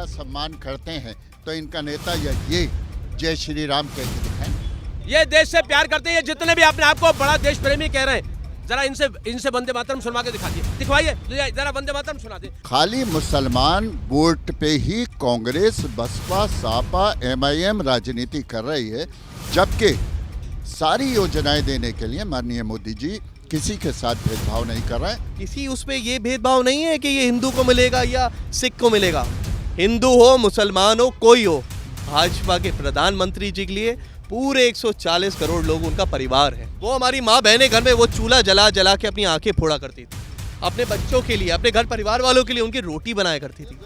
का सम्मान करते हैं तो इनका नेता ये जय श्री राम कह के दिखाएं। ये देश से प्यार करते हैं, जितने भी अपने आप को बड़ा देश प्रेमी कह रहे हैं, जरा इनसे वंदे मातरम सुनवा के दिखवाइए, जरा वंदे मातरम सुना दे। खाली मुसलमान वोट पे ही कांग्रेस, बसपा, सापा, MIM राजनीति कर रही है, जबकि सारी योजनाएं देने के लिए माननीय मोदी जी किसी के साथ भेदभाव नहीं कर रहे हैं। किसी उसमें ये भेदभाव नहीं है कि ये हिंदू को मिलेगा या सिख को मिलेगा। हिंदू हो, मुसलमान हो, कोई हो, भाजपा के प्रधानमंत्री जी के लिए पूरे 140 करोड़ लोग उनका परिवार है। वो हमारी माँ बहनें घर में वो चूल्हा जला जला के अपनी आंखें फोड़ा करती थी, अपने बच्चों के लिए, अपने घर परिवार वालों के लिए उनकी रोटी बनाया करती थी।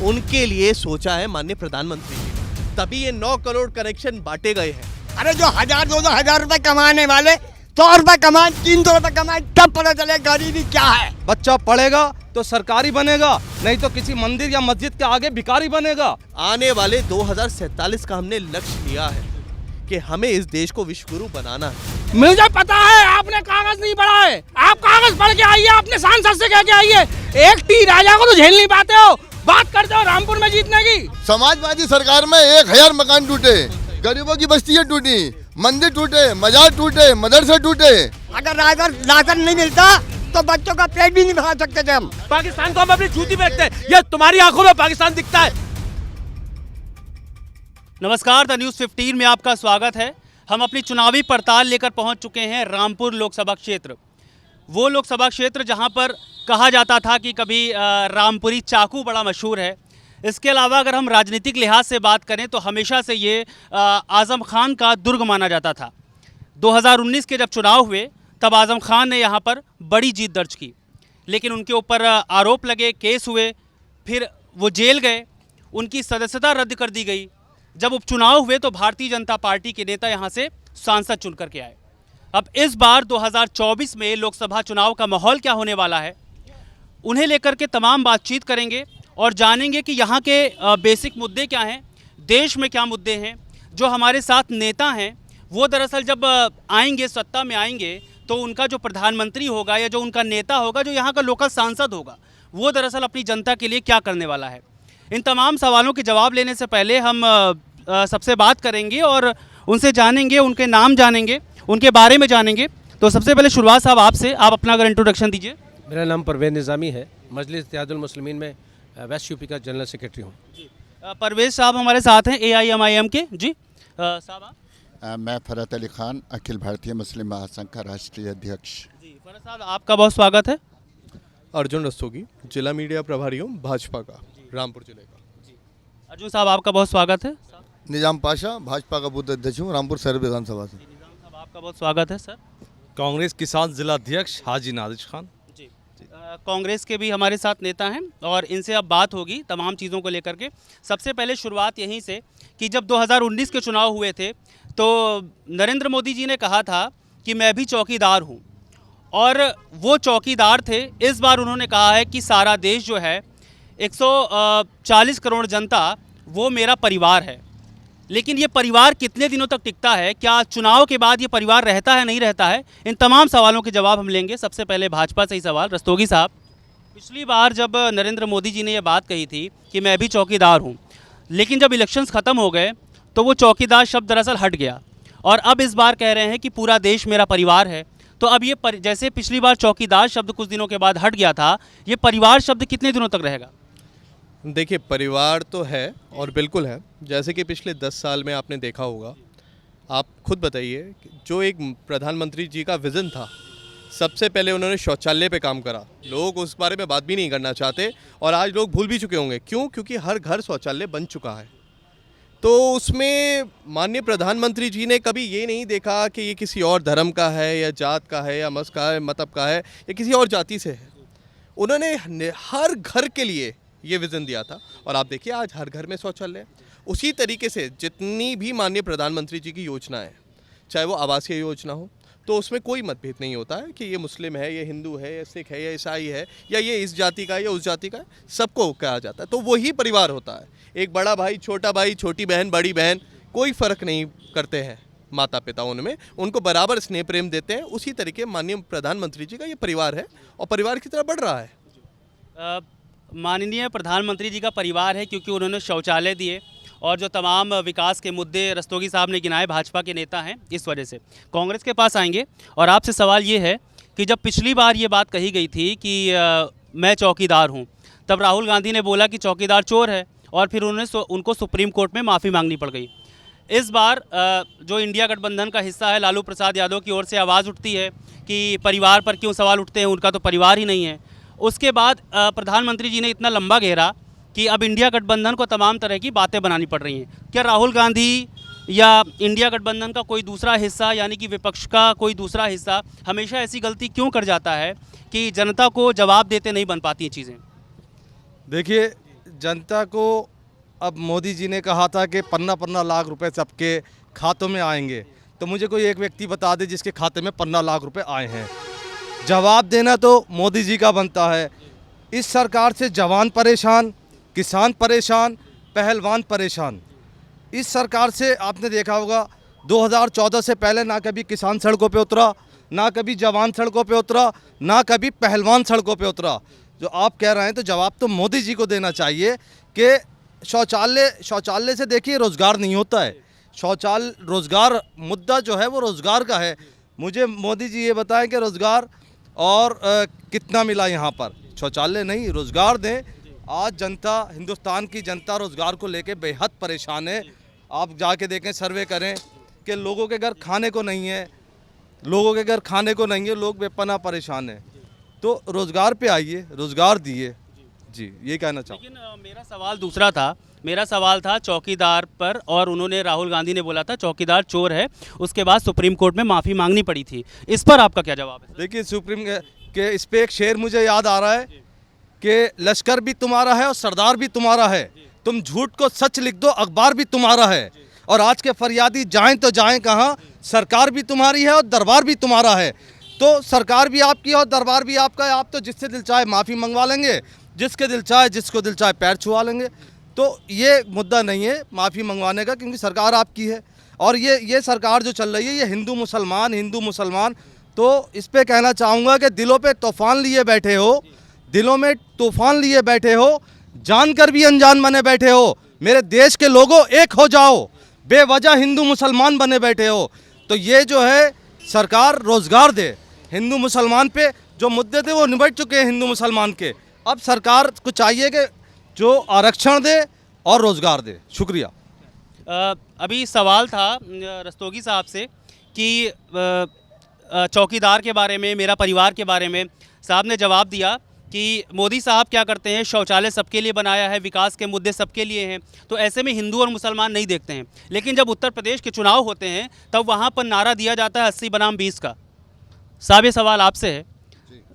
उनके लिए सोचा है माननीय प्रधानमंत्री जी, तभी ये 9 करोड़ कनेक्शन बांटे गए हैं। अरे जो 1000-2000 रुपए कमाने वाले 100 रुपए कमाए, 300 रुपए कमाए, तब पता चले गरीबी क्या है। बच्चा पढ़ेगा तो सरकारी बनेगा, नहीं तो किसी मंदिर या मस्जिद के आगे भिखारी बनेगा। आने वाले 2047 का हमने लक्ष्य लिया है कि हमें इस देश को विश्व गुरु बनाना है। मुझे पता है आपने कागज नहीं पढ़ा है, आप कागज पढ़ के आइए, अपने सांसद से कह के आइए। एक टी राजा को तो झेल नहीं पाते हो, बात करते हो रामपुर में जीतने की। समाजवादी सरकार में 1000 मकान टूटे, गरीबों की बस्तियां टूटी, मंदिर टूटे, मजार टूटे, मदरसे टूटे। अगर राशन नहीं मिलता तो बच्चों का पेट भी नहीं भरा सकते थे हम। पाकिस्तान को हम अपनी जूती फेंकते हैं, ये तुम्हारी आंखों में पाकिस्तान दिखता है। नमस्कार, द न्यूज़ 15 में आपका स्वागत है। हम अपनी चुनावी पड़ताल लेकर पहुंच चुके हैं रामपुर लोकसभा क्षेत्र, वो लोकसभा क्षेत्र जहां पर कहा जाता था कि कभी रामपुरी चाकू बड़ा मशहूर है। इसके अलावा अगर हम राजनीतिक लिहाज से बात करें तो हमेशा से ये आज़म खान का दुर्ग माना जाता था। 2019 के जब चुनाव हुए तब आज़म खान ने यहाँ पर बड़ी जीत दर्ज की, लेकिन उनके ऊपर आरोप लगे, केस हुए, फिर वो जेल गए, उनकी सदस्यता रद्द कर दी गई। जब उपचुनाव हुए तो भारतीय जनता पार्टी के नेता यहाँ से सांसद चुन करके आए। अब इस बार 2024 में लोकसभा चुनाव का माहौल क्या होने वाला है, उन्हें लेकर के तमाम बातचीत करेंगे और जानेंगे कि यहाँ के बेसिक मुद्दे क्या हैं, देश में क्या मुद्दे हैं। जो हमारे साथ नेता हैं वो दरअसल जब आएंगे, सत्ता में आएंगे, तो उनका जो प्रधानमंत्री होगा या जो उनका नेता होगा, जो यहाँ का लोकल सांसद होगा, वो दरअसल अपनी जनता के लिए क्या करने वाला है। इन तमाम सवालों के जवाब लेने से पहले हम सबसे बात करेंगे और उनसे जानेंगे, उनके नाम जानेंगे, उनके बारे में जानेंगे। तो सबसे पहले शुरुआत साहब आपसे, आप अपना अगर इंट्रोडक्शन दीजिए। मेरा नाम परवेज़ निज़ामी है, मजलिस इत्तेहादुल मुस्लिमीन में वेस्ट यूपी का जनरल सेक्रेटरी हूँ। परवेज़ साहब हमारे साथ हैं AIMIM के। जी साहब आप? मैं फरहत अली खान, अखिल भारतीय मुस्लिम महासंघ का राष्ट्रीय अध्यक्ष। जी फरहत साहब, आपका बहुत स्वागत है। अर्जुन रस्तोगी, जिला मीडिया प्रभारी हूँ भाजपा का, रामपुर जिले का। अर्जुन साहब आपका बहुत स्वागत है। निजाम पाशा, भाजपा का बूथ अध्यक्ष हूँ, रामपुर शहर विधानसभा से। निजाम साहब आपका बहुत स्वागत है। सर? कांग्रेस किसान जिला अध्यक्ष हाजी नादिश खान। जी कांग्रेस के भी हमारे साथ नेता हैं और इनसे अब बात होगी तमाम चीज़ों को लेकर के। सबसे पहले शुरुआत यहीं से कि जब 2019 के चुनाव हुए थे तो नरेंद्र मोदी जी ने कहा था कि मैं भी चौकीदार हूँ, और वो चौकीदार थे। इस बार उन्होंने कहा है कि सारा देश जो है 140 करोड़ जनता वो मेरा परिवार है। लेकिन ये परिवार कितने दिनों तक टिकता है, क्या चुनाव के बाद ये परिवार रहता है, नहीं रहता है, इन तमाम सवालों के जवाब हम लेंगे। सबसे पहले भाजपा से ही सवाल, रस्तोगी साहब, पिछली बार जब नरेंद्र मोदी जी ने ये बात कही थी कि मैं भी चौकीदार हूँ, लेकिन जब इलेक्शंस ख़त्म हो गए तो वो चौकीदार शब्द दरअसल हट गया, और अब इस बार कह रहे हैं कि पूरा देश मेरा परिवार है। तो अब ये जैसे पिछली बार चौकीदार शब्द कुछ दिनों के बाद हट गया था, ये परिवार शब्द कितने दिनों तक रहेगा? देखिए, परिवार तो है और बिल्कुल है। जैसे कि पिछले 10 साल में आपने देखा होगा, आप खुद बताइए, जो एक प्रधानमंत्री जी का विज़न था, सबसे पहले उन्होंने शौचालय पे काम करा। लोग उस बारे में बात भी नहीं करना चाहते और आज लोग भूल भी चुके होंगे। क्यों? क्योंकि हर घर शौचालय बन चुका है। तो उसमें माननीय प्रधानमंत्री जी ने कभी ये नहीं देखा कि ये किसी और धर्म का है या जात का है या मज़हब का है, मतलब का है, या किसी और जाति से है। उन्होंने हर घर के लिए ये विज़न दिया था और आप देखिए आज हर घर में शौचालय है। उसी तरीके से जितनी भी माननीय प्रधानमंत्री जी की योजनाएं, चाहे वो आवासीय योजना हो, तो उसमें कोई मतभेद नहीं होता है कि ये मुस्लिम है, ये हिंदू है, या सिख है, या ईसाई है, या ये इस जाति का है या उस जाति का है, सबको कहा जाता है। तो वही परिवार होता है। एक बड़ा भाई, छोटा भाई, छोटी बहन, बड़ी बहन, कोई फ़र्क नहीं करते हैं माता पिता उनमें, उनको बराबर स्नेह प्रेम देते हैं। उसी तरीके माननीय प्रधानमंत्री जी का ये परिवार है और परिवार की तरह बढ़ रहा है। माननीय प्रधानमंत्री जी का परिवार है, क्योंकि उन्होंने शौचालय दिए और जो तमाम विकास के मुद्दे रस्तोगी साहब ने गिनाए, भाजपा के नेता हैं, इस वजह से कांग्रेस के पास आएंगे। और आपसे सवाल ये है कि जब पिछली बार ये बात कही गई थी कि मैं चौकीदार हूँ, तब राहुल गांधी ने बोला कि चौकीदार चोर है, और फिर उनको सुप्रीम कोर्ट में माफ़ी मांगनी पड़ गई। इस बार जो इंडिया गठबंधन का हिस्सा है, लालू प्रसाद यादव की ओर से आवाज़ उठती है कि परिवार पर क्यों सवाल उठते हैं, उनका तो परिवार ही नहीं है। उसके बाद प्रधानमंत्री जी ने इतना लंबा घेरा कि अब इंडिया गठबंधन को तमाम तरह की बातें बनानी पड़ रही हैं। क्या राहुल गांधी या इंडिया गठबंधन का कोई दूसरा हिस्सा, यानी कि विपक्ष का कोई दूसरा हिस्सा, हमेशा ऐसी गलती क्यों कर जाता है कि जनता को जवाब देते नहीं बन पाती हैं चीज़ें? देखिए, जनता को अब मोदी जी ने कहा था कि 15 लाख रुपए सबके खातों में आएंगे, तो मुझे कोई एक व्यक्ति बता दे जिसके खाते में 15 लाख रुपए आए हैं। जवाब देना तो मोदी जी का बनता है। इस सरकार से जवान परेशान, किसान परेशान, पहलवान परेशान। इस सरकार से आपने देखा होगा 2014 से पहले ना कभी किसान सड़कों पे उतरा, ना कभी जवान सड़कों पे उतरा, ना कभी पहलवान सड़कों पे उतरा। जो आप कह रहे हैं तो जवाब तो मोदी जी को देना चाहिए कि शौचालय से देखिए रोज़गार नहीं होता है। रोज़गार मुद्दा जो है वो रोज़गार का है। मुझे मोदी जी ये बताएं कि रोज़गार और कितना मिला यहाँ पर। शौचालय नहीं, रोज़गार दें। आज जनता, हिंदुस्तान की जनता रोज़गार को लेके बेहद परेशान है। आप जाके देखें, सर्वे करें कि लोगों के घर खाने को नहीं है, लोग बेपनाह परेशान हैं। तो रोज़गार पे आइए, रोज़गार दिए जी, ये कहना चाहूँ। लेकिन मेरा सवाल दूसरा था। मेरा सवाल था चौकीदार पर, और उन्होंने, राहुल गांधी ने बोला था चौकीदार चोर है। उसके बाद सुप्रीम कोर्ट में माफ़ी मांगनी पड़ी थी। इस पर आपका क्या जवाब है? देखिए, सुप्रीम के इस पे एक शेर मुझे याद आ रहा है कि लश्कर भी तुम्हारा है और सरदार भी तुम्हारा है, तुम झूठ को सच लिख दो, अखबार भी तुम्हारा है। और आज के फरियादी जाएं तो जाएं कहाँ, सरकार भी तुम्हारी है और दरबार भी तुम्हारा है। तो सरकार भी आपकी है और दरबार भी आपका है। आप तो जिससे दिल चाहे माफ़ी मंगवा लेंगे, जिसको दिल चाहे पैर छुआ लेंगे। तो ये मुद्दा नहीं है माफ़ी मंगवाने का, क्योंकि सरकार आपकी है। और ये सरकार जो चल रही है, ये हिंदू मुसलमान। तो इस पे कहना चाहूँगा कि दिलों में तूफ़ान लिए बैठे हो, जानकर भी अनजान बने बैठे हो। मेरे देश के लोगों, एक हो जाओ, बेवजह हिंदू मुसलमान बने बैठे हो। तो ये जो है सरकार रोज़गार दे। हिंदू मुसलमान पे जो मुद्दे थे वो निबट चुके हैं हिंदू मुसलमान के। अब सरकार को चाहिए कि जो आरक्षण दे और रोज़गार दे। शुक्रिया। अभी सवाल था रस्तोगी साहब से कि चौकीदार के बारे में, मेरा परिवार के बारे में साहब ने जवाब दिया कि मोदी साहब क्या करते हैं, शौचालय सबके लिए बनाया है, विकास के मुद्दे सबके लिए हैं, तो ऐसे में हिंदू और मुसलमान नहीं देखते हैं। लेकिन जब उत्तर प्रदेश के चुनाव होते हैं तब वहाँ पर नारा दिया जाता है 80 बनाम 20 का। साहब, ये सवाल आपसे है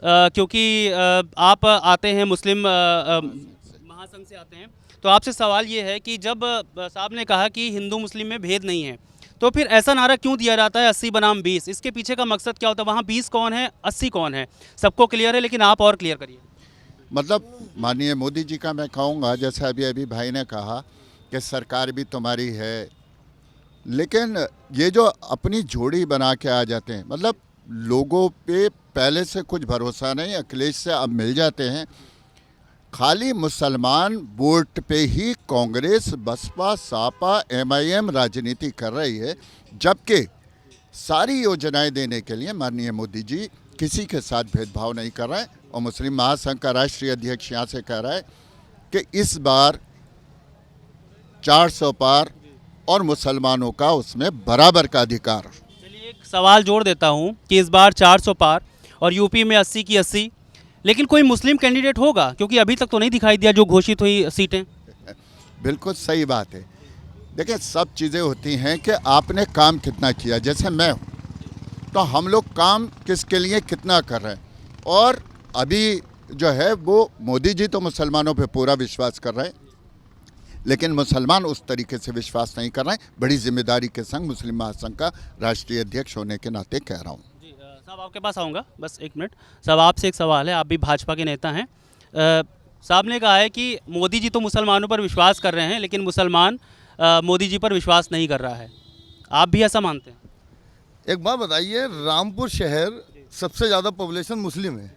क्योंकि आप आते हैं मुस्लिम महासंघ से आते हैं, तो आपसे सवाल ये है कि जब साहब ने कहा कि हिंदू मुस्लिम में भेद नहीं है, तो फिर ऐसा नारा क्यों दिया जाता है 80 बनाम 20? इसके पीछे का मकसद क्या होता है? वहाँ 20 कौन है, 80 कौन है? सबको क्लियर है, लेकिन आप और क्लियर करिए। मतलब माननीय मोदी जी का मैं कहूँगा, जैसे अभी भाई ने कहा कि सरकार भी तुम्हारी है, लेकिन ये जो अपनी जोड़ी बना के आ जाते हैं, मतलब लोगों पे पहले से कुछ भरोसा नहीं, अखिलेश से अब मिल जाते हैं। खाली मुसलमान वोट पे ही कांग्रेस, बसपा, सापा, MIM राजनीति कर रही है, जबकि सारी योजनाएं देने के लिए माननीय मोदी जी किसी के साथ भेदभाव नहीं कर रहे हैं। और मुस्लिम महासंघ का राष्ट्रीय अध्यक्ष यहाँ से कह रहा है कि इस बार 400 पार और मुसलमानों का उसमें बराबर का अधिकार। चलिए, एक सवाल जोड़ देता हूँ कि इस बार 400 पार और यूपी में 80 की 80, लेकिन कोई मुस्लिम कैंडिडेट होगा? क्योंकि अभी तक तो नहीं दिखाई दिया जो घोषित हुई सीटें। बिल्कुल सही बात है। देखिए, सब चीज़ें होती हैं कि आपने काम कितना किया। जैसे मैं हूँ, तो हम लोग काम किसके लिए कितना कर रहे हैं। और अभी जो है वो मोदी जी तो मुसलमानों पे पूरा विश्वास कर रहे हैं, लेकिन मुसलमान उस तरीके से विश्वास नहीं कर रहे हैं। बड़ी जिम्मेदारी के संग मुस्लिम महासंघ का राष्ट्रीय अध्यक्ष होने के नाते कह रहा हूँ। साहब, आपके पास आऊँगा, बस एक मिनट। साहब, आपसे एक सवाल है, आप भी भाजपा के नेता हैं। साहब ने कहा है कि मोदी जी तो मुसलमानों पर विश्वास कर रहे हैं, लेकिन मुसलमान मोदी जी पर विश्वास नहीं कर रहा है। आप भी ऐसा मानते हैं? एक बात बताइए, रामपुर शहर सबसे ज़्यादा पॉपुलेशन मुस्लिम है,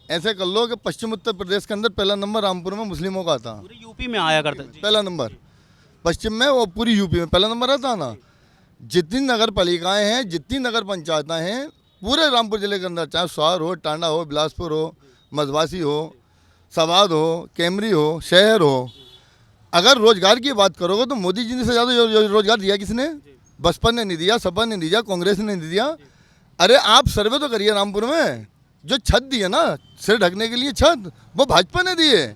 ऐसे कर लो कि पश्चिम उत्तर प्रदेश के अंदर पहला नंबर रामपुर में मुस्लिमों का आता, पूरे यूपी में आया करता जी। पहला नंबर पश्चिम में और पूरी यूपी में पहला नंबर आता ना। जितनी नगर पालिकाएँ हैं, जितनी नगर पंचायतें हैं पूरे रामपुर जिले के अंदर, चाहे स्वार हो, टांडा हो, बिलासपुर हो, मधवासी हो, सवाद हो, कैमरी हो, शहर हो, अगर रोजगार की बात करोगे तो मोदी जी ने से ज़्यादा रोजगार दिया किसने? बसपा ने नहीं दिया, सपा ने नहीं दिया, कांग्रेस ने नहीं दिया। अरे आप सर्वे तो करिए रामपुर में, जो छत दी है ना सिर ढकने के लिए छत, वो भाजपा ने दी है।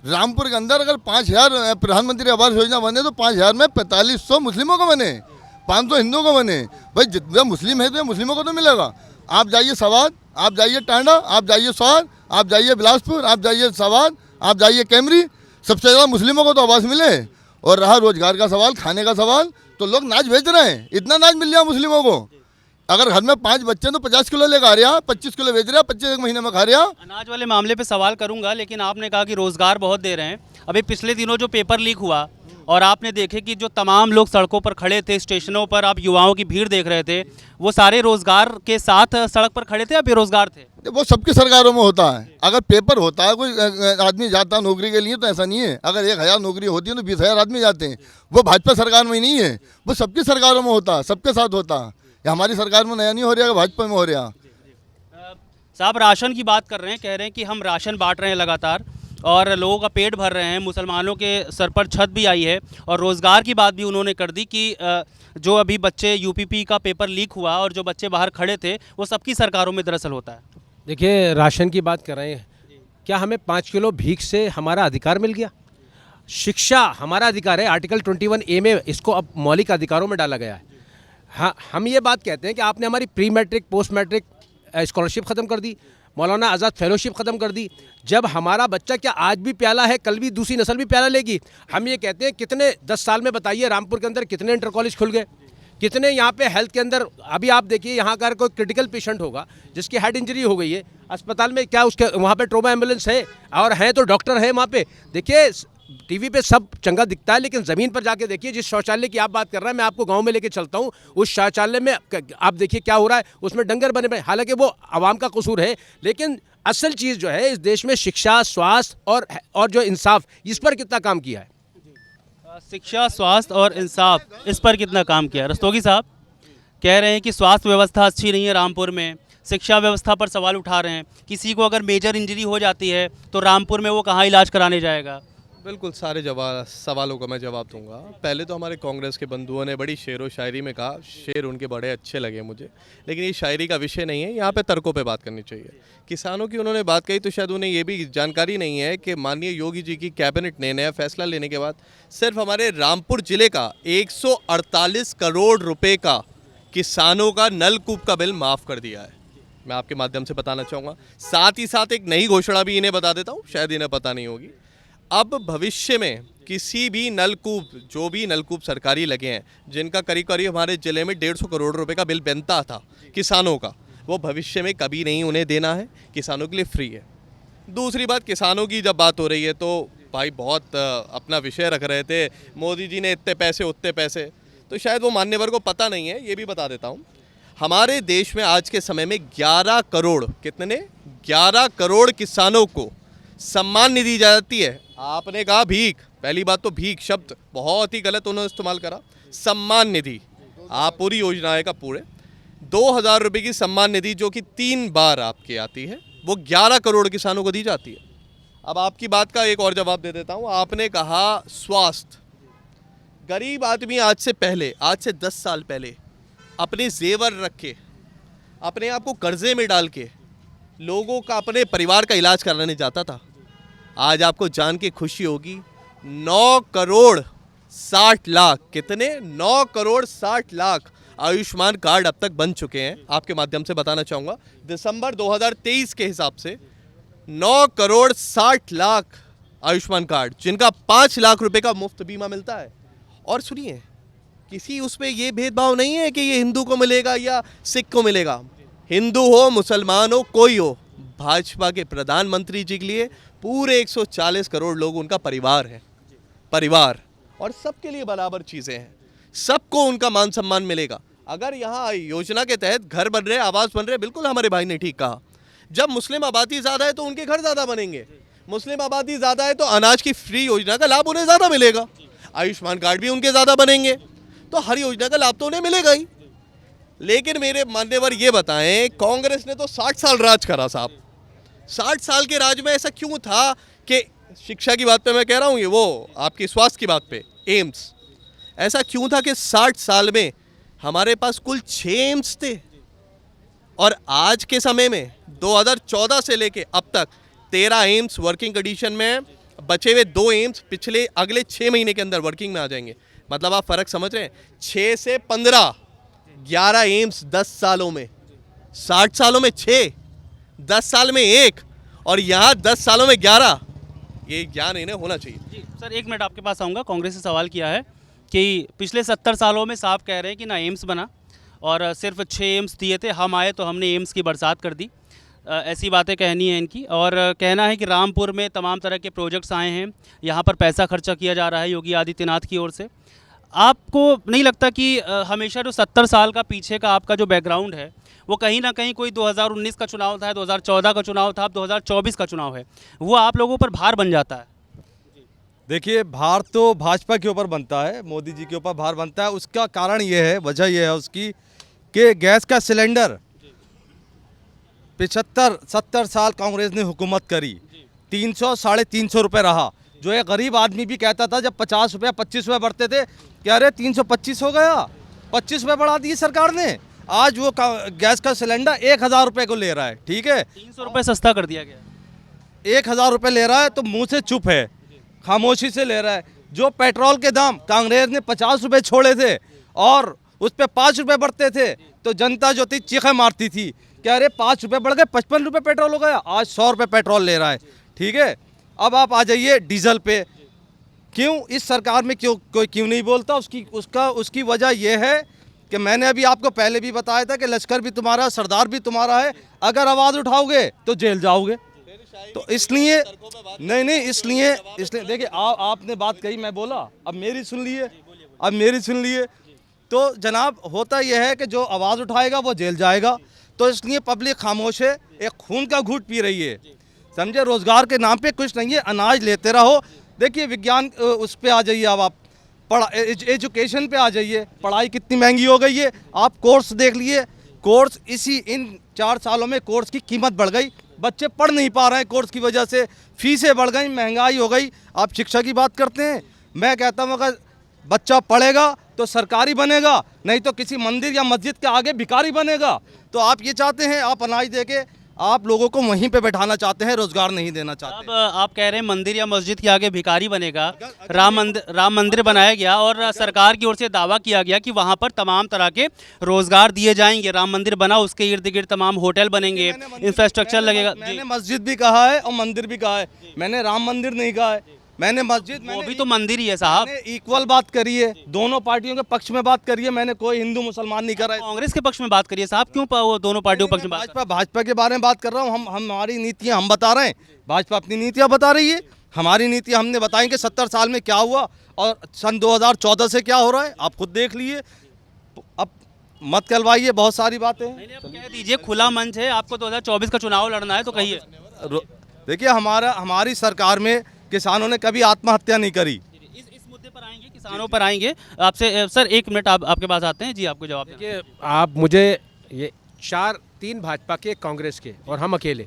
रामपुर के अंदर अगर 5,000 प्रधानमंत्री आवास योजना बने तो 5,000 में 4500 मुस्लिमों को बने, 500 हिंदुओं को बने। भाई जितना मुस्लिम है तो मुस्लिमों को तो मिलेगा। आप जाइए सवाद, आप जाइए टांडा, आप जाइए स्वाद, आप जाइए बिलासपुर, आप जाइए सवाद, आप जाइए कैमरी, सबसे ज़्यादा मुस्लिमों को तो आवास मिले। और रहा रोजगार का सवाल, खाने का सवाल, तो लोग नाच बेच रहे हैं, इतना नाच मिल रहा मुस्लिमों को। अगर घर में 5 बच्चे तो 50 किलो लेकर आ रहा, 25 किलो बेच रहा, 25 एक महीने में खा रहा। अनाज वाले मामले पे सवाल करूंगा, लेकिन आपने कहा कि रोजगार बहुत दे रहे हैं। अभी पिछले दिनों जो पेपर लीक हुआ और आपने देखे कि जो तमाम लोग सड़कों पर खड़े थे, स्टेशनों पर आप युवाओं की भीड़ देख रहे थे, वो सारे रोजगार के साथ सड़क पर खड़े थे या बेरोजगार थे? वो सबकी सरकारों में होता है। अगर पेपर होता है, कोई आदमी जाता है नौकरी के लिए, तो ऐसा नहीं है। अगर 1,000 नौकरी होती है तो 20,000 आदमी जाते हैं। वो भाजपा सरकार में ही नहीं है, वो सबकी सरकारों में होता है, सबके साथ होता है। ये हमारी सरकार में नया नहीं हो रहा, भाजपा में हो रहा। साहब राशन की बात कर रहे हैं, कह रहे हैं कि हम राशन बांट रहे हैं लगातार और लोगों का पेट भर रहे हैं, मुसलमानों के सर पर छत भी आई है, और रोज़गार की बात भी उन्होंने कर दी कि जो अभी बच्चे यूपीपी का पेपर लीक हुआ और जो बच्चे बाहर खड़े थे वो सबकी सरकारों में दरअसल होता है। देखिए राशन की बात कर रहे हैं, क्या हमें 5 किलो भीख से हमारा अधिकार मिल गया? शिक्षा हमारा अधिकार है, आर्टिकल 21A में इसको अब मौलिक अधिकारों में डाला गया है। हाँ, हम ये बात कहते हैं कि आपने हमारी pre matric post matric scholarship ख़त्म कर दी, मौलाना आज़ाद फेलोशिप ख़त्म कर दी। जब हमारा बच्चा क्या आज भी प्याला है, कल भी दूसरी नस्ल भी प्याला लेगी? हम ये कहते हैं कितने 10 साल में बताइए रामपुर के अंदर कितने इंटर कॉलेज खुल गए, कितने यहाँ पे हेल्थ के अंदर। अभी आप देखिए यहाँ का कोई क्रिटिकल पेशेंट होगा जिसकी हेड इंजरी हो गई है, अस्पताल में क्या उसके वहाँ पे ट्रोमा एम्बुलेंस है और हैं तो डॉक्टर है वहाँ पे। देखिए टीवी पे सब चंगा दिखता है, लेकिन ज़मीन पर जाके देखिए, जिस शौचालय की आप बात कर रहे हैं, मैं आपको गांव में लेके चलता हूं, उस शौचालय में आप देखिए क्या हो रहा है, उसमें डंगर बने हुए। हालांकि वो आवाम का कसूर है, लेकिन असल चीज़ जो है इस देश में शिक्षा, स्वास्थ्य और जो इंसाफ, इस पर कितना काम किया है? शिक्षा, स्वास्थ्य और इंसाफ, इस पर कितना काम किया? रस्तोगी साहब कह रहे हैं कि स्वास्थ्य व्यवस्था अच्छी नहीं है रामपुर में, शिक्षा व्यवस्था पर सवाल उठा रहे हैं। किसी को अगर मेजर इंजरी हो जाती है तो रामपुर में वो कहाँ इलाज कराने जाएगा? बिल्कुल सारे सवालों का मैं जवाब दूंगा। पहले तो हमारे कांग्रेस के बंधुओं ने बड़ी शेर व शायरी में कहा, शेर उनके बड़े अच्छे लगे मुझे, लेकिन ये शायरी का विषय नहीं है, यहाँ पे तर्कों पे बात करनी चाहिए। किसानों की उन्होंने बात कही तो शायद उन्हें ये भी जानकारी नहीं है कि माननीय योगी जी की कैबिनेट ने नया फैसला लेने के बाद सिर्फ हमारे रामपुर जिले का 148 करोड़ रुपये का किसानों का नलकूप का बिल माफ़ कर दिया है। मैं आपके माध्यम से बताना चाहूँगा। साथ ही साथ एक नई घोषणा भी इन्हें बता देता हूँ, शायद इन्हें पता नहीं होगी। अब भविष्य में किसी भी नलकूप, जो भी नलकूप सरकारी लगे हैं, जिनका करीब करीब हमारे ज़िले में 150 करोड़ रुपए का बिल बनता था किसानों का, वो भविष्य में कभी नहीं उन्हें देना है, किसानों के लिए फ्री है। दूसरी बात, किसानों की जब बात हो रही है तो भाई बहुत अपना विषय रख रहे थे, मोदी जी ने इतने पैसे उतने पैसे, तो शायद वो मान्यवर को पता नहीं है। ये भी बता देता हूँ, हमारे देश में आज के समय में 11 करोड़, कितने 11 करोड़ किसानों को सम्मान निधि दी जाती है। आपने कहा भीख, पहली बात तो भीख शब्द बहुत ही गलत उन्होंने इस्तेमाल करा। सम्मान निधि, आप पूरी योजना आएगा पूरे 2,000 रुपये की सम्मान निधि जो कि 3 बार आपके आती है, वो 11 करोड़ किसानों को दी जाती है। अब आपकी बात का एक और जवाब दे देता हूँ। आपने कहा स्वास्थ्य, गरीब आदमी आज से पहले, आज से 10 साल पहले अपने जेवर रख के, अपने आप को कर्जे में डाल के लोगों का, अपने परिवार का इलाज कराने जाता था। आज आपको जान के खुशी होगी 9 करोड़ 60 लाख, कितने 9 करोड़ 60 लाख आयुष्मान कार्ड अब तक बन चुके हैं। आपके माध्यम से बताना चाहूँगा, दिसंबर 2023 के हिसाब से 9 करोड़ 60 लाख आयुष्मान कार्ड, जिनका 5 लाख रुपए का मुफ्त बीमा मिलता है। और सुनिए, किसी उसमें ये भेदभाव नहीं है कि ये हिंदू को मिलेगा या सिख को मिलेगा, हिंदू हो मुसलमान हो कोई हो, भाजपा के प्रधानमंत्री जी के लिए पूरे 140 करोड़ लोग उनका परिवार है, परिवार, और सबके लिए बराबर चीज़ें हैं, सबको उनका मान सम्मान मिलेगा। अगर यहाँ योजना के तहत घर बन रहे, आवास बन रहे, बिल्कुल हमारे भाई ने ठीक कहा, जब मुस्लिम आबादी ज़्यादा है तो उनके घर ज़्यादा बनेंगे, मुस्लिम आबादी ज़्यादा है तो अनाज की फ्री योजना का लाभ उन्हें ज़्यादा मिलेगा, आयुष्मान कार्ड भी उनके ज़्यादा बनेंगे, तो हर योजना का लाभ तो उन्हें मिलेगा ही। लेकिन मेरे मान्यवर ये बताएं, कांग्रेस ने तो 60 साल राज करा साहब, 60 साल के राज में ऐसा क्यों था कि शिक्षा की बात पे मैं कह रहा हूँ, ये वो आपकी स्वास्थ्य की बात पे एम्स, ऐसा क्यों था कि 60 साल में हमारे पास कुल 6 एम्स थे और आज के समय में 2014 से लेके अब तक 13 एम्स वर्किंग कंडीशन में, बचे हुए 2 एम्स पिछले अगले 6 महीने के अंदर वर्किंग में आ जाएंगे। मतलब आप फ़र्क समझ रहे हैं, 6 से 15, 11 एम्स 10 सालों में, 60 सालों में 6, 10 साल में 1 और यहाँ 10 सालों में 11। ये ज्ञान इन्हें होना चाहिए। जी सर, 1 मिनट आपके पास आऊँगा। कांग्रेस से सवाल किया है कि पिछले 70 सालों में साफ कह रहे हैं कि ना एम्स बना और सिर्फ 6 एम्स दिए थे, हम आए तो हमने एम्स की बरसात कर दी, ऐसी बातें कहनी है इनकी। और कहना है कि रामपुर में तमाम तरह के प्रोजेक्ट्स आए हैं, यहाँ पर पैसा खर्चा किया जा रहा है योगी आदित्यनाथ की ओर से। आपको नहीं लगता कि हमेशा जो 70 साल का पीछे का आपका जो बैकग्राउंड है वो कहीं ना कहीं कोई 2019 का चुनाव था, 2014 का चुनाव था, अब 2024 का चुनाव है, वो आप लोगों पर भार बन जाता है? देखिए, भार तो भाजपा के ऊपर बनता है, मोदी जी के ऊपर भार बनता है। उसका कारण ये है, वजह ये है उसकी कि गैस का सिलेंडर 75-70 साल कांग्रेस ने हुकूमत करी, 300 साढ़े 300 रुपये रहा। जो एक गरीब आदमी भी कहता था जब 50 रुपये 25 रुपये बढ़ते थे, क्या अरे 325 हो गया, 25 रुपये बढ़ा दिए सरकार ने। आज वो गैस का सिलेंडर 1000 रुपये को ले रहा है, ठीक है, 300 रुपये सस्ता कर दिया गया। 1000 रुपये ले रहा है तो मुंह से चुप है, खामोशी से ले रहा है। जो पेट्रोल के दाम कांग्रेस ने 50 रुपये छोड़े थे और उस पर 5 रुपये बढ़ते थे तो जनता जो थी चीखें मारती थी, क्या अरे 5 रुपये बढ़ गए, 55 रुपये पेट्रोल हो गया। आज 100 रुपये पेट्रोल ले रहा है, ठीक है। अब आप आ जाइए डीजल पे, क्यों इस सरकार में कोई क्यों नहीं बोलता? उसकी वजह यह है कि मैंने अभी आपको पहले भी बताया था कि लश्कर भी तुम्हारा, सरदार भी तुम्हारा है, अगर आवाज़ उठाओगे तो जेल जाओगे। तो इसलिए नहीं इसलिए देखिए, आपने बात कही, मैं बोला, अब मेरी सुन लिए। तो जनाब होता यह है कि जो आवाज़ उठाएगा वो जेल जाएगा, तो इसलिए पब्लिक खामोश है, एक खून का घूंट पी रही है, समझे। रोज़गार के नाम पे कुछ नहीं है, अनाज लेते रहो। देखिए विज्ञान उस पे आ जाइए, अब आप एजुकेशन पे आ जाइए, पढ़ाई कितनी महंगी हो गई है। आप कोर्स देख लिए, कोर्स इन 4 सालों में कोर्स की कीमत बढ़ गई, बच्चे पढ़ नहीं पा रहे हैं कोर्स की वजह से, फीसें बढ़ गई, महंगाई हो गई। आप शिक्षा की बात करते हैं, मैं कहता हूँ अगर बच्चा पढ़ेगा तो सरकारी बनेगा, नहीं तो किसी मंदिर या मस्जिद के आगे भिखारी बनेगा। तो आप ये चाहते हैं, आप अनाज देके आप लोगों को वहीं पे बैठाना चाहते हैं, रोजगार नहीं देना चाहते। अब आप कह रहे हैं मंदिर या मस्जिद के आगे भिखारी बनेगा, राम मंदिर बनाया गया और सरकार की ओर से दावा किया गया कि वहां पर तमाम तरह के रोजगार दिए जाएंगे। राम मंदिर बना, उसके इर्द गिर्द तमाम होटल बनेंगे, इंफ्रास्ट्रक्चर लगेगा। मैंने मस्जिद भी कहा है और मंदिर भी कहा है, मैंने राम मंदिर नहीं कहा है, मैंने मस्जिद, वो भी तो मंदिर ही है साहब। मैंने इक्वल बात करी है, दोनों पार्टियों के पक्ष में बात करी है, मैंने कोई हिंदू मुसलमान नहीं करा है। कांग्रेस के पक्ष में बात करिए साहब, क्यों वो दोनों पार्टियों के पक्ष में बात? भाजपा के बारे में बात कर रहा हूँ। हम हमारी नीतियाँ हम बता रहे हैं, भाजपा अपनी नीतियाँ बता रही है, हमारी नीतियाँ हमने बताई कि 70 साल में क्या हुआ और सन 2014 से क्या हो रहा है, आप खुद देख लीजिए। अब मत कहलवाइए बहुत सारी बातें। कह दीजिए, खुला मंच है, आपको 2024 का चुनाव लड़ना है तो कहिए। देखिए, हमारी सरकार में किसानों ने कभी आत्महत्या नहीं करी। इस मुद्दे पर आएंगे, किसानों पर आएंगे आपसे। सर 1 मिनट आपके पास आते हैं जी, आपको जवाब देखिए, आप मुझे ये 3 भाजपा के, कांग्रेस के और हम अकेले,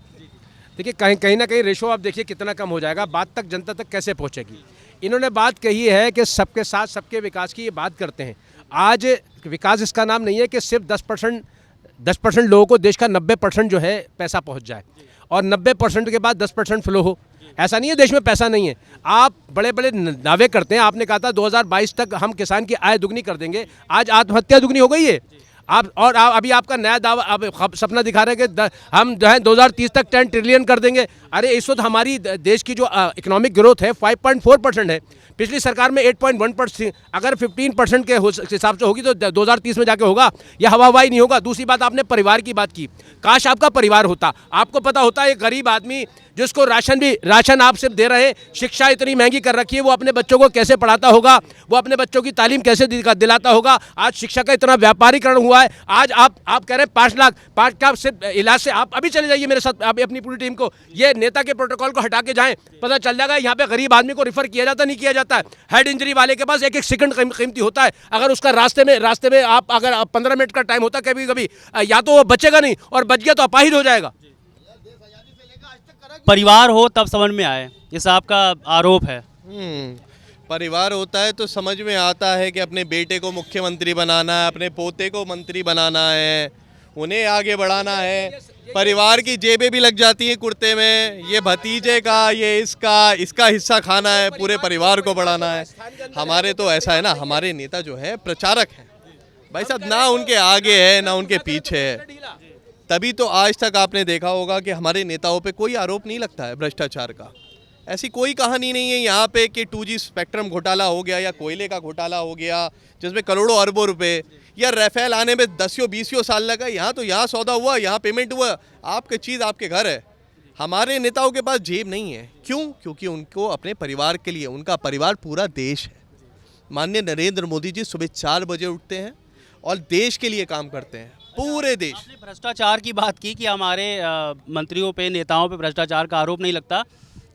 देखिए कहीं ना कहीं रेशो आप देखिए कितना कम हो जाएगा, बात तक जनता तक कैसे पहुंचेगी। इन्होंने बात कही है कि सबके साथ सबके विकास की ये बात करते हैं। आज विकास इसका नाम नहीं है कि सिर्फ 10% लोगों को देश का 90% जो है पैसा पहुंच जाए और 90% के बाद 10% फ्लो हो। ऐसा नहीं है देश में पैसा नहीं है। आप बड़े बड़े दावे करते हैं, आपने कहा था 2022 तक हम किसान की आय दुगनी कर देंगे, आज आत्महत्या दुगनी हो गई है। अभी आपका नया दावा, अब सपना दिखा रहे हैं कि हम जो है 2030 तक 10 ट्रिलियन कर देंगे। अरे इस वक्त हमारी देश की जो इकोनॉमिक ग्रोथ है 5.4% है, पिछली सरकार में 8.1%, अगर 15% के हिसाब से होगी तो 2030 में जाके होगा, या हवा हवाई नहीं होगा। दूसरी बात, आपने परिवार की बात की, काश आपका परिवार होता, आपको पता होता है एक गरीब आदमी जिसको राशन आप सिर्फ दे रहे हैं, शिक्षा इतनी महंगी कर रखी है, वो अपने बच्चों को कैसे पढ़ाता होगा, वो अपने बच्चों की तालीम कैसे दिलाता होगा। आज शिक्षा का इतना व्यापारीकरण हुआ है। आज आप कह रहे हैं 5 लाख, 5 का सिर्फ इलाज से, आप अभी चले जाइए मेरे साथ, आप अपनी पूरी टीम को, ये नेता के प्रोटोकॉल को हटा के जाएं, पता चल जाएगा यहाँ पे गरीब आदमी को रिफर किया जाता नहीं किया जाता है। हेड इंजरी वाले के पास एक सेकंड कीमती होता है, अगर उसका रास्ते में आप अगर 15 मिनट का टाइम होता कभी कभी, या तो वो बचेगा नहीं, और बच गया तो अपाहिज हो जाएगा। परिवार हो तब समझ में आए, इस आपका आरोप है। परिवार होता है तो समझ में आता है कि अपने बेटे को मुख्यमंत्री बनाना है, अपने पोते को मंत्री बनाना है, उन्हें आगे बढ़ाना है। परिवार की जेबें भी लग जाती हैं कुर्ते में, ये भतीजे का, ये इसका हिस्सा खाना है, पूरे परिवार को बढ़ाना है। हमारे तो ऐसा है ना, हमारे नेता जो है प्रचारक हैं भाई साहब, ना उनके आगे है ना उनके पीछे है। तभी तो आज तक आपने देखा होगा कि हमारे नेताओं पे कोई आरोप नहीं लगता है भ्रष्टाचार का। ऐसी कोई कहानी नहीं है यहाँ पे कि 2G स्पेक्ट्रम घोटाला हो गया या कोयले का घोटाला हो गया जिसमें करोड़ों अरबों रुपए, या राफेल आने में 10-20 साल लगा। यहाँ तो यहाँ सौदा हुआ, यहाँ पेमेंट हुआ, आपकी चीज़ आपके घर है। हमारे नेताओं के पास जेब नहीं है। क्यों? क्योंकि उनको अपने परिवार के लिए, उनका परिवार पूरा देश है। माननीय नरेंद्र मोदी जी सुबह 4 बजे उठते हैं और देश के लिए काम करते हैं, पूरे देश। आपने भ्रष्टाचार की बात की कि हमारे मंत्रियों पे, नेताओं पे भ्रष्टाचार का आरोप नहीं लगता,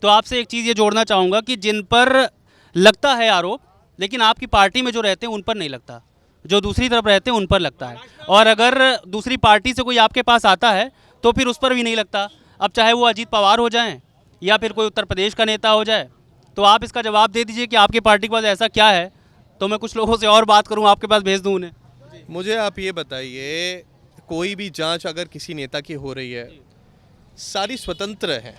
तो आपसे एक चीज़ ये जोड़ना चाहूँगा कि जिन पर लगता है आरोप, लेकिन आपकी पार्टी में जो रहते हैं उन पर नहीं लगता, जो दूसरी तरफ रहते हैं उन पर लगता है। और अगर दूसरी पार्टी से कोई आपके पास आता है तो फिर उस पर भी नहीं लगता। अब चाहे वो अजीत पवार हो जाएं या फिर कोई उत्तर प्रदेश का नेता हो जाए, तो आप इसका जवाब दे दीजिए कि आपकी पार्टी के पास ऐसा क्या है, तो मैं कुछ लोगों से और बात करूँ, आपके पास भेज दूँ उन्हें। मुझे आप ये बताइए, कोई भी जांच अगर किसी नेता की हो रही है, सारी स्वतंत्र है,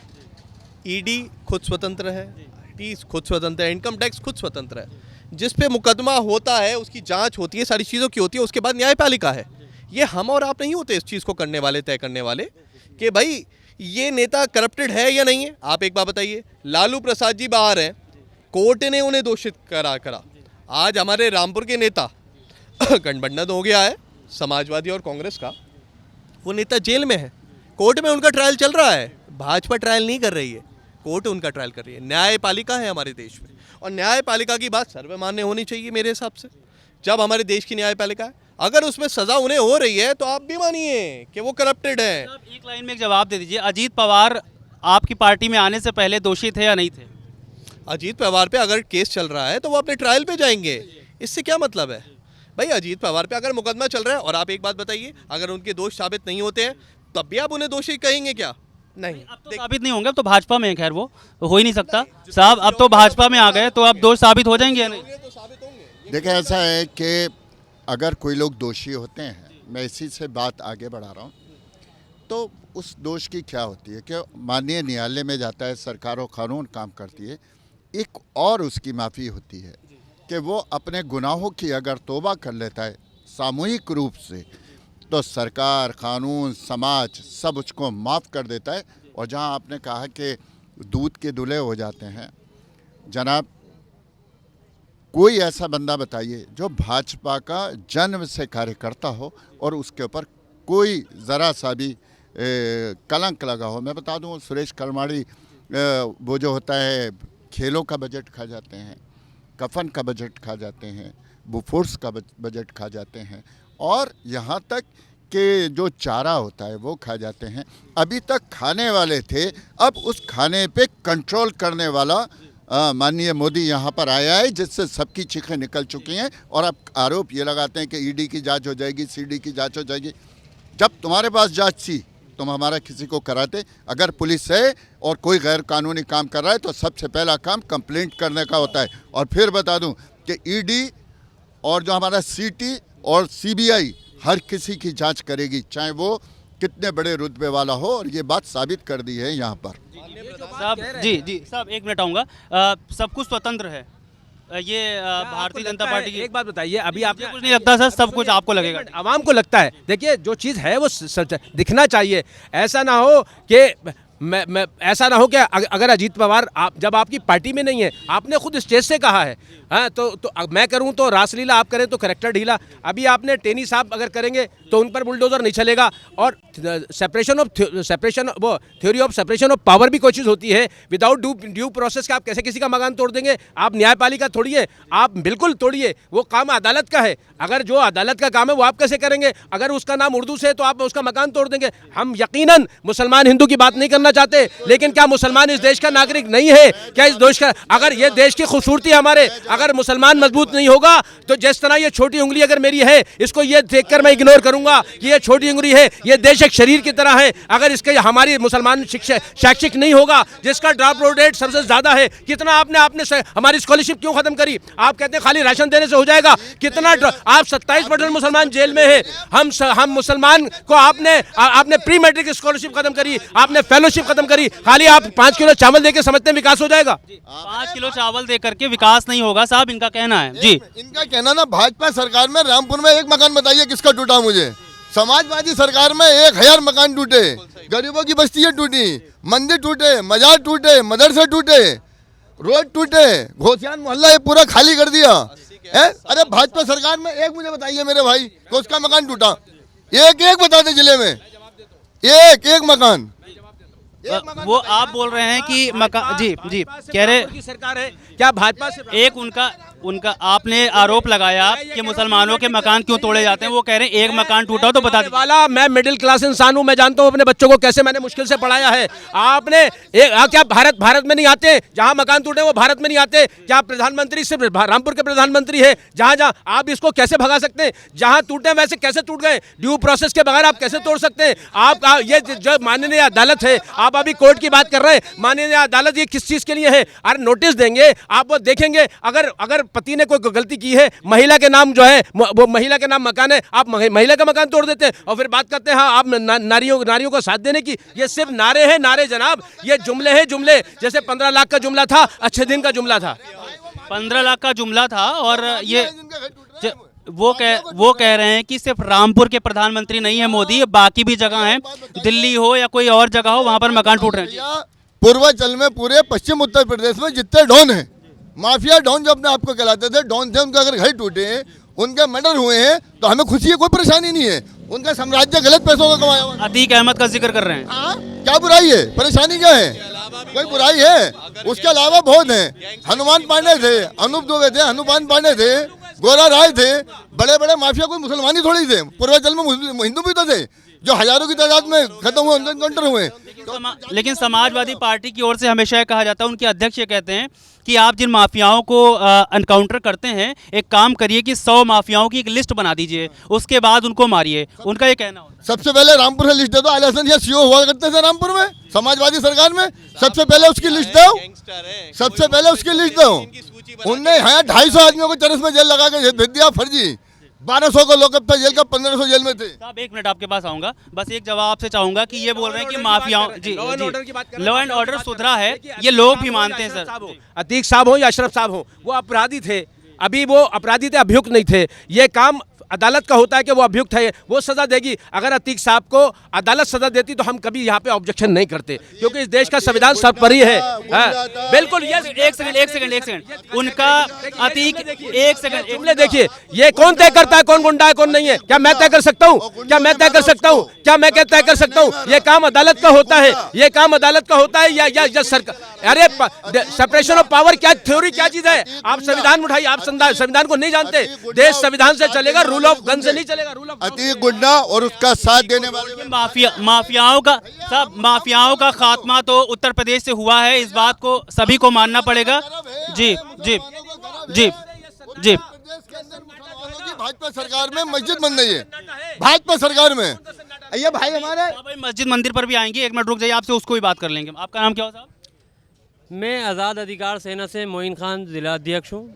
ईडी खुद स्वतंत्र है, टी खुद स्वतंत्र है, इनकम टैक्स खुद स्वतंत्र है, जिस पे मुकदमा होता है उसकी जांच होती है, सारी चीज़ों की होती है, उसके बाद न्यायपालिका है। ये हम और आप नहीं होते इस चीज़ को करने वाले, तय करने वाले कि भाई ये नेता करप्टेड है या नहीं है। आप एक बात बताइए, लालू प्रसाद जी बाहर हैं, कोर्ट ने उन्हें दोषित करा। आज हमारे रामपुर के नेता गठबंधन हो गया है समाजवादी और कांग्रेस का, वो नेता जेल में है, कोर्ट में उनका ट्रायल चल रहा है। भाजपा ट्रायल नहीं कर रही है, कोर्ट उनका ट्रायल कर रही है। न्यायपालिका है हमारे देश में, और न्यायपालिका की बात सर्वमान्य होनी चाहिए मेरे हिसाब से। जब हमारे देश की न्यायपालिका है, अगर उसमें सजा उन्हें हो रही है तो आप भी मानिए कि वो करप्टेड है। आप एक लाइन में एक जवाब दे दीजिए, अजीत पवार आपकी पार्टी में आने से पहले दोषी थे या नहीं थे? अजीत पवार पे अगर केस चल रहा है तो वो अपने ट्रायल पे जाएंगे, इससे क्या मतलब है भाई। अजीत पवार पे अगर मुकदमा चल रहा है, और आप एक बात बताइए, अगर उनके दोष साबित नहीं होते हैं तब भी आप उन्हें दोषी कहेंगे क्या? नहीं, अब तो साबित नहीं होंगे, अब तो भाजपा में है, खैर वो तो हो ही नहीं सकता साहब। अब तो भाजपा में आ गए तो अब दोष साबित हो जाएंगे या नहीं? देखिए, ऐसा है कि अगर कोई लोग दोषी होते हैं, मैं इसी से बात आगे बढ़ा रहा हूँ, तो उस दोष की क्या होती है कि माननीय न्यायालय में जाता है, सरकार और कानून काम करती है। एक और उसकी माफ़ी होती है कि वो अपने गुनाहों की अगर तौबा कर लेता है सामूहिक रूप से, तो सरकार, कानून, समाज सब उसको माफ़ कर देता है। और जहाँ आपने कहा कि दूध के दूल्हे हो जाते हैं, जनाब कोई ऐसा बंदा बताइए जो भाजपा का जन्म से कार्यकर्ता हो और उसके ऊपर कोई ज़रा सा भी कलंक लगा हो। मैं बता दूं, सुरेश करमाड़ी वो जो होता है, खेलों का बजट खा जाते हैं, कफन का बजट खा जाते हैं, बुफोर्स का बजट खा जाते हैं, और यहाँ तक कि जो चारा होता है वो खा जाते हैं। अभी तक खाने वाले थे, अब उस खाने पे कंट्रोल करने वाला माननीय मोदी यहाँ पर आया है, जिससे सबकी चीखें निकल चुकी हैं। और अब आरोप ये लगाते हैं कि ईडी की जांच हो जाएगी, सीडी की जांच हो जाएगी। जब तुम्हारे पास जांच थी तुम हमारा किसी को कराते? अगर पुलिस है और कोई गैर कानूनी काम कर रहा है तो सबसे पहला काम कंप्लेंट करने का होता है। और फिर बता दूं कि ईडी और जो हमारा सीटी और सीबीआई हर किसी की जांच करेगी, चाहे वो कितने बड़े रुतबे वाला हो, और ये बात साबित कर दी है यहाँ पर। साहब जी साहब, एक मिनट आऊँगा। सब कुछ स्वतंत्र है, ये भारतीय जनता पार्टी की। एक बात बताइए, अभी आपने कुछ नहीं लगता सर, सब कुछ आपको लगेगा, आवाम को लगता है। देखिए, जो चीज़ है वो दिखना चाहिए। ऐसा ना हो कि मैं ऐसा ना हो कि अगर अजीत पवार आप जब आपकी पार्टी में नहीं है, आपने खुद स्टेज से कहा है, हाँ, तो मैं करूं तो रासलीला, आप करें तो करेक्टर ढीला। अभी आपने टेनी साहब अगर करेंगे तो उन पर बुलडोजर नहीं चलेगा। और theory of separation of power भी कोई चीज़ होती है। विदाउट ड्यू प्रोसेस का आप कैसे किसी का मकान तोड़ देंगे? आप न्यायपालिका तोड़िए, आप बिल्कुल तोड़िए, वो काम अदालत का है। अगर जो अदालत का काम है वो आप कैसे करेंगे? अगर उसका नाम उर्दू से है तो आप उसका मकान तोड़ देंगे। हम यकीनन मुसलमान हिंदू की बात नहीं करना चाहते, लेकिन क्या मुसलमान इस देश का नागरिक नहीं है? क्या इस देश का, अगर ये देश की खूबसूरती हमारे, अगर मुसलमान मजबूत नहीं होगा तो जिस तरह ये छोटी उंगली अगर मेरी है, इसको ये देखकर मैं इग्नोर करूंगा कि ये छोटी उंगली है, ये देश एक शरीर की तरह है। अगर इसके हमारी मुसलमान शिक्षा शैक्षिक नहीं होगा, जिसका ड्रॉप आउट रेट सबसे ज्यादा है, कितना आपने हमारी स्कॉलरशिप क्यों खत्म करी? आप कहते हैं खाली राशन देने से हो जाएगा। कितना आप 27% मुसलमान जेल में है। हम मुसलमान को आपने प्री मैट्रिक स्कॉलरशिप खत्म करी, आपने फेलोशिप खत्म करी। खाली आप 5 किलो चावल देके समझते हैं विकास हो जाएगा? 5 किलो चावल दे करके विकास नहीं होगा साहब, इनका कहना है। जी, इनका कहना ना, भाजपा सरकार में रामपुर में एक मकान बताइए किसका टूटा मुझे। समाजवादी सरकार में 1000 मकान टूटे, गरीबों की बस्तियां टूटी, मंदिर टूटे, मजार टूटे, मदरसे टूटे, रोड टूटे, घोसियान मोहल्ला ये पूरा खाली कर दिया है। अरे भाजपा सरकार में एक मुझे बताइए मेरे भाई कि उसका मकान टूटा, एक बता दे जिले में, एक मकान। वो आप बोल रहे हैं कि मकान, जी कह रहे की सरकार है, क्या भाजपा से एक उनका आपने आरोप लगाया कि मुसलमानों के मकान क्यों तोड़े जाते हैं। वो कह रहे हैं एक मकान टूटा तो बता दीजिए। वाला मैं मिडिल क्लास इंसान हूं, मैं जानता हूं अपने बच्चों को कैसे मैंने मुश्किल से पढ़ाया है। आपने क्या भारत में नहीं आते? जहां मकान टूटे वो भारत में नहीं आते? क्या प्रधानमंत्री सिर्फ रामपुर के प्रधानमंत्री है? जहां आप इसको कैसे भगा सकते हैं? जहां टूटे वैसे कैसे टूट गए? ड्यू प्रोसेस के बगैर आप कैसे तोड़ सकते हैं? आप ये जो माननीय अदालत है, आप अभी कोर्ट की बात कर रहे हैं, माननीय अदालत ये किस चीज के लिए है? अरे नोटिस देंगे, आप वो देखेंगे। अगर पति ने कोई गलती की है, महिला के नाम जो है वो महिला के नाम मकान है, आप महिला का मकान तोड़ देते हैं और फिर बात करते हैं हाँ आप नारियों को साथ देने की। ये सिर्फ नारे हैं, नारे जनाब, ये जुमले हैं, जुमले। जैसे 15 लाख का जुमला था, अच्छे दिन का जुमला था। 15 लाख का जुमला था। और ये वो कह रहे हैं कि सिर्फ रामपुर के प्रधानमंत्री नहीं है मोदी, बाकी भी जगह हैं, दिल्ली हो या कोई और जगह हो, वहां पर मकान टूट रहे हैं। पूर्वांचल में पूरे पश्चिम उत्तर प्रदेश में जितने डॉन हैं, माफिया डॉन जो अपने आप को कहलाते थे, डॉन थे, उनके अगर घर टूटे हैं, उनके मर्डर हुए हैं तो हमें खुशी है, कोई परेशानी नहीं है। उनका साम्राज्य गलत पैसों का कमाया हुआ। अतीक अहमद का जिक्र कर रहे हैं। क्या बुराई है? परेशानी क्या है? कोई बुराई है? उसके अलावा बहुत है। हनुमान पांडे थे, अनूप दुबे थे, हनुमान पांडे थे, गोरा राय थे, बड़े बड़े माफिया कोई मुसलमानी थोड़ी थे। पूर्वांचल में हिंदू भी तो थे जो हजारों की तादाद में खत्म हुए, एनकाउंटर हुए। लेकिन समाजवादी पार्टी की ओर से हमेशा ये कहा जाता है, उनके अध्यक्ष ये कहते हैं कि आप जिन माफियाओं को एनकाउंटर करते हैं, एक काम करिए कि 100 माफियाओं की एक लिस्ट बना दीजिए, उसके बाद उनको मारिए। उनका ये कहना होता है। सबसे पहले रामपुर से लिस्ट दे दो। आले हसन या सीओ हुआ करते थे रामपुर में समाजवादी सरकार में, सबसे पहले उसकी लिस्ट दो, सबसे पहले उसकी लिस्ट दो। उनने 250 आदमियों को चरस में जेल लगा के भेज दिया फर्जी। 1200 को लॉकअप था जेल का, 1500 जेल में थे। साहब 1 मिनट आपके पास आऊंगा, बस एक जवाब आपसे चाहूंगा कि ये बोल रहे हैं कि माफियाओं, जी लॉ एंड ऑर्डर सुधरा है, ये लोग भी मानते हैं सर। अतीक साहब हो या अशरफ साहब हो, वो अपराधी थे, अभी वो अपराधी थे, अभियुक्त नहीं थे। ये काम अदालत का होता है कि वो अभियुक्त है, वो सजा देगी। अगर अतीक साहब को अदालत सजा देती तो हम कभी यहाँ पे ऑब्जेक्शन नहीं करते, क्योंकि इस देश का संविधान सर्वोपरि है। बिल्कुल। ये एक सेकंड उनका अतीक, एक सेकंड जुमले देखिए, ये कौन तय करता है कौन गुंडा है कौन नहीं है? क्या मैं तय कर सकता हूँ? क्या मैं तय कर सकता हूँ? क्या मैं क्या तय कर सकता हूँ? ये काम अदालत का होता है, ये काम अदालत का होता है या सरकार। अरे सेपरेशन ऑफ पावर क्या थ्योरी, क्या चीज है? आप संविधान उठाइए, आप संविधान को नहीं जानते। देश संविधान से चलेगा, रूल ऑफ गन से नहीं चलेगा। रूल ऑफ अतीक गुंडा और उसका साथ देने वाले माफियाओं का खात्मा तो उत्तर प्रदेश से हुआ है, इस बात को सभी को मानना पड़ेगा। जी जी जी जी। भाजपा सरकार में मस्जिद बन रही है, भाजपा सरकार में। ये भाई हमारे भाई मस्जिद मंदिर पर भी आएंगे, 1 मिनट रुक जाइए, आपसे उसको भी बात कर लेंगे। आपका नाम क्या हो साहब? मैं आज़ाद अधिकार सेना से मोइन खान जिला अध्यक्ष हूँ,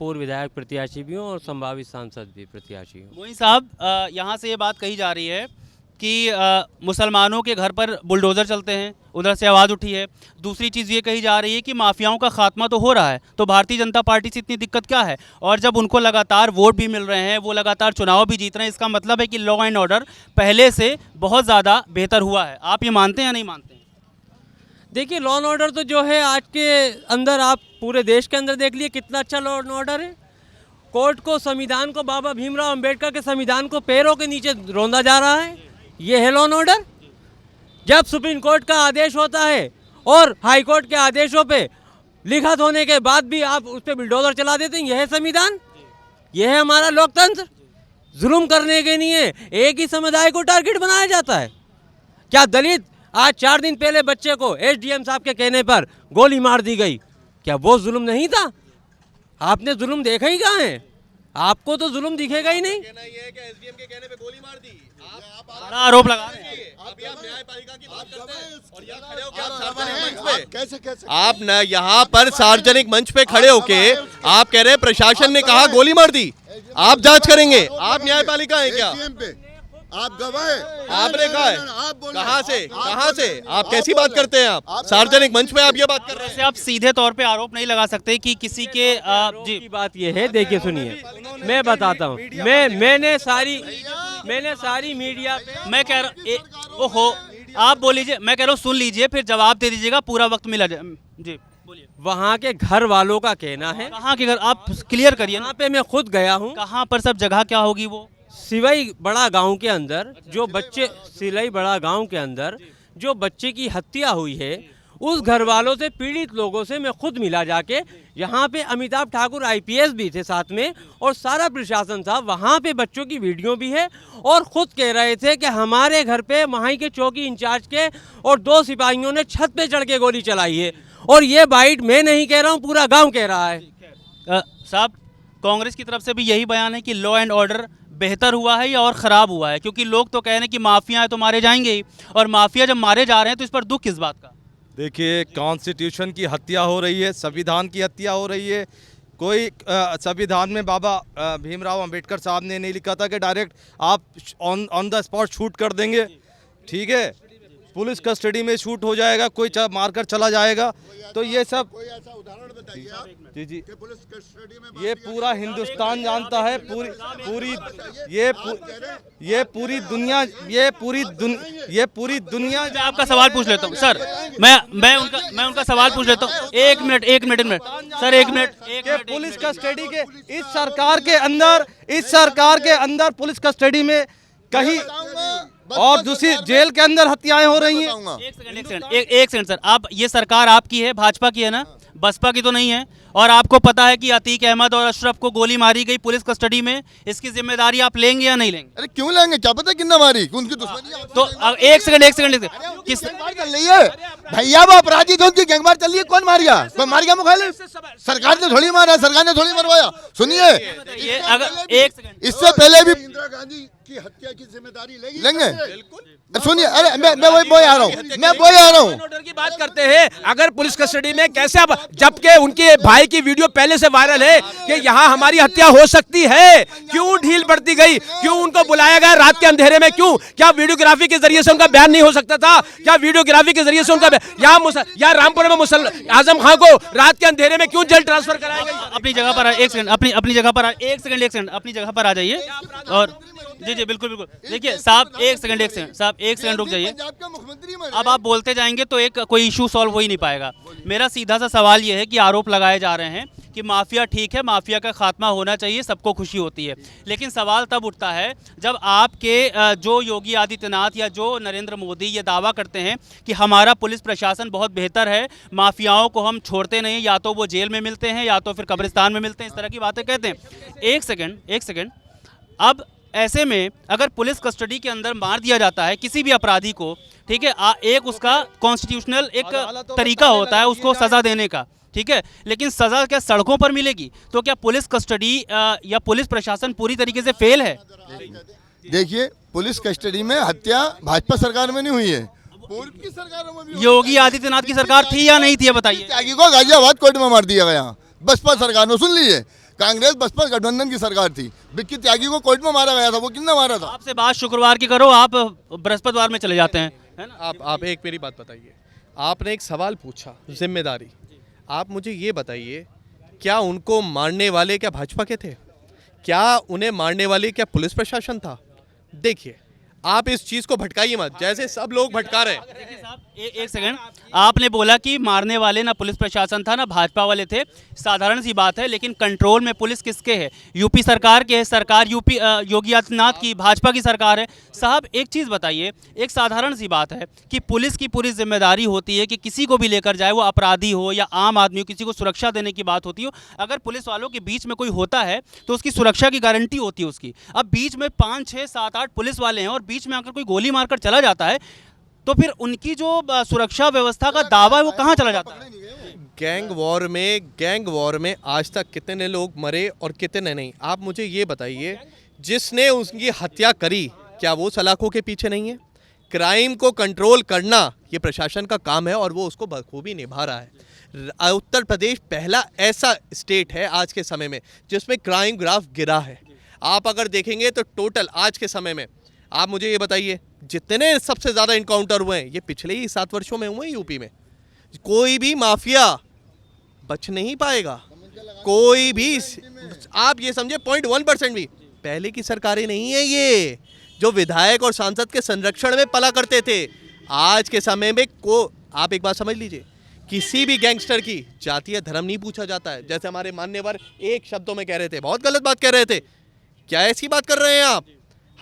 पूर्व विधायक प्रत्याशी भी हूँ और संभावित सांसद भी प्रत्याशी हूँ। मोइन साहब, यहाँ से ये बात कही जा रही है कि मुसलमानों के घर पर बुलडोज़र चलते हैं, उधर से आवाज़ उठी है। दूसरी चीज़ ये कही जा रही है कि माफियाओं का खात्मा तो हो रहा है, तो भारतीय जनता पार्टी से इतनी दिक्कत क्या है? और जब उनको लगातार वोट भी मिल रहे हैं, वो लगातार चुनाव भी जीत रहे हैं, इसका मतलब है कि लॉ एंड ऑर्डर पहले से बहुत ज़्यादा बेहतर हुआ है। आप ये मानते हैं या नहीं मानते हैं? देखिए लॉ एंड ऑर्डर तो जो है आज के अंदर, आप पूरे देश के अंदर देख लिए कितना अच्छा लॉ एंड ऑर्डर है। कोर्ट को, संविधान को, बाबा भीमराव अंबेडकर के संविधान को पैरों के नीचे रौंदा जा रहा है। ये है लॉ एंड ऑर्डर। जब सुप्रीम कोर्ट का आदेश होता है और हाई कोर्ट के आदेशों पे लिखत होने के बाद भी आप उस पर बुलडोजर चला देते हैं, यह है संविधान, यह है हमारा लोकतंत्र। जुल्म करने के लिए एक ही समुदाय को टारगेट बनाया जाता है। क्या दलित, आज 4 दिन पहले बच्चे को एसडीएम साहब के कहने पर गोली मार दी गई, क्या वो जुल्म नहीं था? आपने जुल्म देखा ही कहाँ है? आपको तो जुल्म दिखेगा ही नहीं। कहना ये है कि एसडीएम के कहने पे गोली मार दी। बड़ा आरोप लगा रहे हैं। अभी आप न्यायपालिका की बात करते हैं और यहाँ खड़े होकर आप सार्वजनिक मंच पे, कैसे आप न यहाँ पर सार्वजनिक मंच पे खड़े होके आप कह रहे हैं प्रशासन ने कहा गोली मार दी, आप जांच करेंगे। आप न्यायपालिका है क्या? AGM पे आप गवाह, आपने कहा है, आप बोल कहाँ से आप कैसी बात करते हैं? आप सार्वजनिक मंच पे आप ये बात कर रहे हैं। वैसे आप सीधे तौर पे आरोप नहीं लगा सकते कि किसी के जी की बात ये है, देखिए सुनिए, मैं बताता हूँ। मैंने सारी मीडिया पे, मैं कह रहा ओहो, आप बोल लीजिए, मैं कह रहा हूँ सुन लीजिए, फिर जवाब दे दीजिएगा, पूरा वक्त मिला जाए। जी बोलिए। वहाँ के घर वालों का कहना है, कहाँ के घर, आप क्लियर करिए ना। यहाँ पे मैं खुद गया हूँ। कहाँ पर सब जगह क्या होगी वो? सिवई बड़ा गांव के अंदर जो बच्चे, सिलई बड़ा गांव के अंदर जो बच्चे की हत्या हुई है, उस घर वालों से, पीड़ित लोगों से मैं खुद मिला जाके। यहाँ पे अमिताभ ठाकुर आईपीएस भी थे साथ में और सारा प्रशासन था। वहाँ पे बच्चों की वीडियो भी है और खुद कह रहे थे कि हमारे घर पे वहाँ के चौकी इंचार्ज के और 2 सिपाहियों ने छत पे चढ़ के गोली चलाई है। और ये बाइट मैं नहीं कह रहा हूँ, पूरा गाँव कह रहा है। साहब, कांग्रेस की तरफ से भी यही बयान है कि लॉ एंड ऑर्डर बेहतर हुआ है या और ख़राब हुआ है? क्योंकि लोग तो कह रहे हैं कि माफिया है तो मारे जाएंगे ही, और माफिया जब मारे जा रहे हैं तो इस पर दुख किस बात का? देखिए, कॉन्स्टिट्यूशन की हत्या हो रही है, संविधान की हत्या हो रही है। कोई संविधान में बाबा भीमराव अंबेडकर साहब ने नहीं लिखा था कि डायरेक्ट आप ऑन द स्पॉट शूट कर देंगे, ठीक है? पुलिस कस्टडी में शूट हो जाएगा, कोई मारकर चला जाएगा। तो ये सब, कोई ऐसा उदाहरण बताइए आप जी जी, कि पुलिस कस्टडी में ये पूरा हिंदुस्तान जानता है, ये पूरी दुनिया मैं आपका सवाल पूछ लेता हूँ सर, मैं उनका सवाल पूछ लेता हूँ। एक मिनट सर, एक मिनट। पुलिस कस्टडी के इस सरकार के अंदर पुलिस कस्टडी में कहीं और दूसरी जेल के अंदर हत्याएं हो रही हैं। एक सेकंड सर, आप, ये सरकार आपकी है, भाजपा की है ना, बसपा की तो नहीं है। और आपको पता है कि अतीक अहमद और अशरफ को गोली मारी गई पुलिस कस्टडी में, इसकी जिम्मेदारी आप लेंगे या नहीं लेंगे? अरे क्यों लेंगे, क्या पता कितना मारी, उनकी दुश्मनी। तो एक सेकंड किस गैंगवार चल रही है भैया, वो अपराधी थे, उनकी गैंगवार चल रही है। कौन मार गया? कोई मार गया मुखालिफ? सरकार ने थोड़ी मारा, सरकार ने थोड़ी मरवाया। सुनिए, ये अगर एक सेकंड, इससे पहले भी इंदिरा गांधी की हत्या की जिम्मेदारी लेंगे। सुनिए, अरे मैं वही आ रहा हूँ। ऑर्डर की बात करते हैं, अगर पुलिस कस्टडी में कैसे, अब जबकि उनके भाई की वीडियो पहले से वायरल है कि यहाँ हमारी हत्या हो सकती है, क्यों ढील बढ़ती गई? क्यों उनको बुलाया गया रात के अंधेरे में? क्यों? क्या वीडियोग्राफी के जरिए से उनका बयान नहीं हो सकता था? क्या वीडियोग्राफी के जरिए से उनका यहाँ रामपुर में आजम खान को रात के अंधेरे में क्यों जेल ट्रांसफर कराया गया? अपनी जगह पर एक सेकंड, अपनी जगह पर एक सेकंड अपनी जगह पर आ जाइए। और जी बिल्कुल देखिए साहब, एक सेकंड रुक जाइए। अब आप बोलते जाएंगे तो कोई इशू सॉल्व हो ही नहीं पाएगा। मेरा सीधा सा सवाल ये है कि आरोप लगाए जा रहे हैं कि माफिया ठीक है, माफिया का खात्मा होना चाहिए, सबको खुशी होती है। लेकिन सवाल तब उठता है जब आपके जो योगी आदित्यनाथ या जो नरेंद्र मोदी ये दावा करते हैं कि हमारा पुलिस प्रशासन बहुत बेहतर है, माफियाओं को हम छोड़ते नहीं, या तो वो जेल में मिलते हैं या तो फिर कब्रिस्तान में मिलते हैं, इस तरह की बातें कहते हैं। एक सेकंड, अब ऐसे में अगर पुलिस कस्टडी के अंदर मार दिया जाता है किसी भी अपराधी को, ठीक है, एक उसका कॉन्स्टिट्यूशनल एक तरीका होता है उसको सज़ा देने का, ठीक है, लेकिन सज़ा क्या सड़कों पर मिलेगी? तो क्या पुलिस कस्टडी या पुलिस प्रशासन पूरी तरीके से फेल है? देखिए, पुलिस कस्टडी में हत्या भाजपा सरकार में नहीं हुई है, पूर्व की सरकारों में भी। योगी आदित्यनाथ की सरकार थी या नहीं थी, बताइए। त्यागी को गाजियाबाद कोर्ट में मार दिया गया, बसपा सरकार में। सुन लीजिए, कांग्रेस बसपा गठबंधन की सरकार थी, बिक्की त्यागी को कोर्ट में मारा गया था। वो कितना मारा था? आपसे बात शुक्रवार की करो, आप बृहस्पतिवार में चले जाते हैं, है ना? आप एक मेरी बात बताइए, आपने एक सवाल पूछा, जिम्मेदारी। आप मुझे ये बताइए, क्या उनको मारने वाले क्या भाजपा के थे? क्या उन्हें मारने वाले क्या पुलिस प्रशासन था? देखिए, आप इस चीज़ को भटकाइए मत, जैसे सब लोग भटका रहे हैं। देखिए साहब, एक सेकंड, आपने बोला कि मारने वाले ना पुलिस प्रशासन था ना भाजपा वाले थे, साधारण सी बात है, लेकिन कंट्रोल में पुलिस किसके है? यूपी सरकार के है, सरकार यूपी योगी आदित्यनाथ की, भाजपा की सरकार है। साहब एक चीज़ बताइए, एक साधारण सी बात है कि पुलिस की पूरी जिम्मेदारी होती है कि किसी को भी लेकर जाए, वो अपराधी हो या आम आदमी हो, किसी को सुरक्षा देने की बात होती हो। अगर पुलिस वालों के बीच में कोई होता है तो उसकी सुरक्षा की गारंटी होती है उसकी। अब बीच में 5, 6, 7, 8 पुलिस वाले हैं और बीच में आकर कोई गोली मारकर चला जाता है तो फिर उनकी जो सुरक्षा व्यवस्था का दावा है वो कहाँ चला जाता है? गैंग वॉर में आज तक कितने लोग मरे और कितने नहीं? आप मुझे ये बताइए, जिसने उसकी हत्या करी क्या वो सलाखों के पीछे नहीं है? क्राइम को कंट्रोल करना ये प्रशासन का काम है और वो उसको बखूबी निभा रहा है। उत्तर प्रदेश पहला ऐसा स्टेट है आज के समय में जिसमें क्राइम ग्राफ गिरा है। आप अगर देखेंगे तो टोटल आज के समय में, आप मुझे ये बताइए, जितने सबसे ज़्यादा इनकाउंटर हुए हैं ये पिछले ही 7 वर्षों में हुए हैं यूपी में। कोई भी माफिया बच नहीं पाएगा, कोई भी। आप ये समझे 0.1% भी पहले की सरकारें नहीं है ये, जो विधायक और सांसद के संरक्षण में पला करते थे। आज के समय में आप एक बात समझ लीजिए, किसी भी गैंगस्टर की जाति या धर्म नहीं पूछा जाता है। जैसे हमारे मान्यवर एक शब्दों में कह रहे थे, बहुत गलत बात कह रहे थे। क्या ऐसी बात कर रहे हैं आप?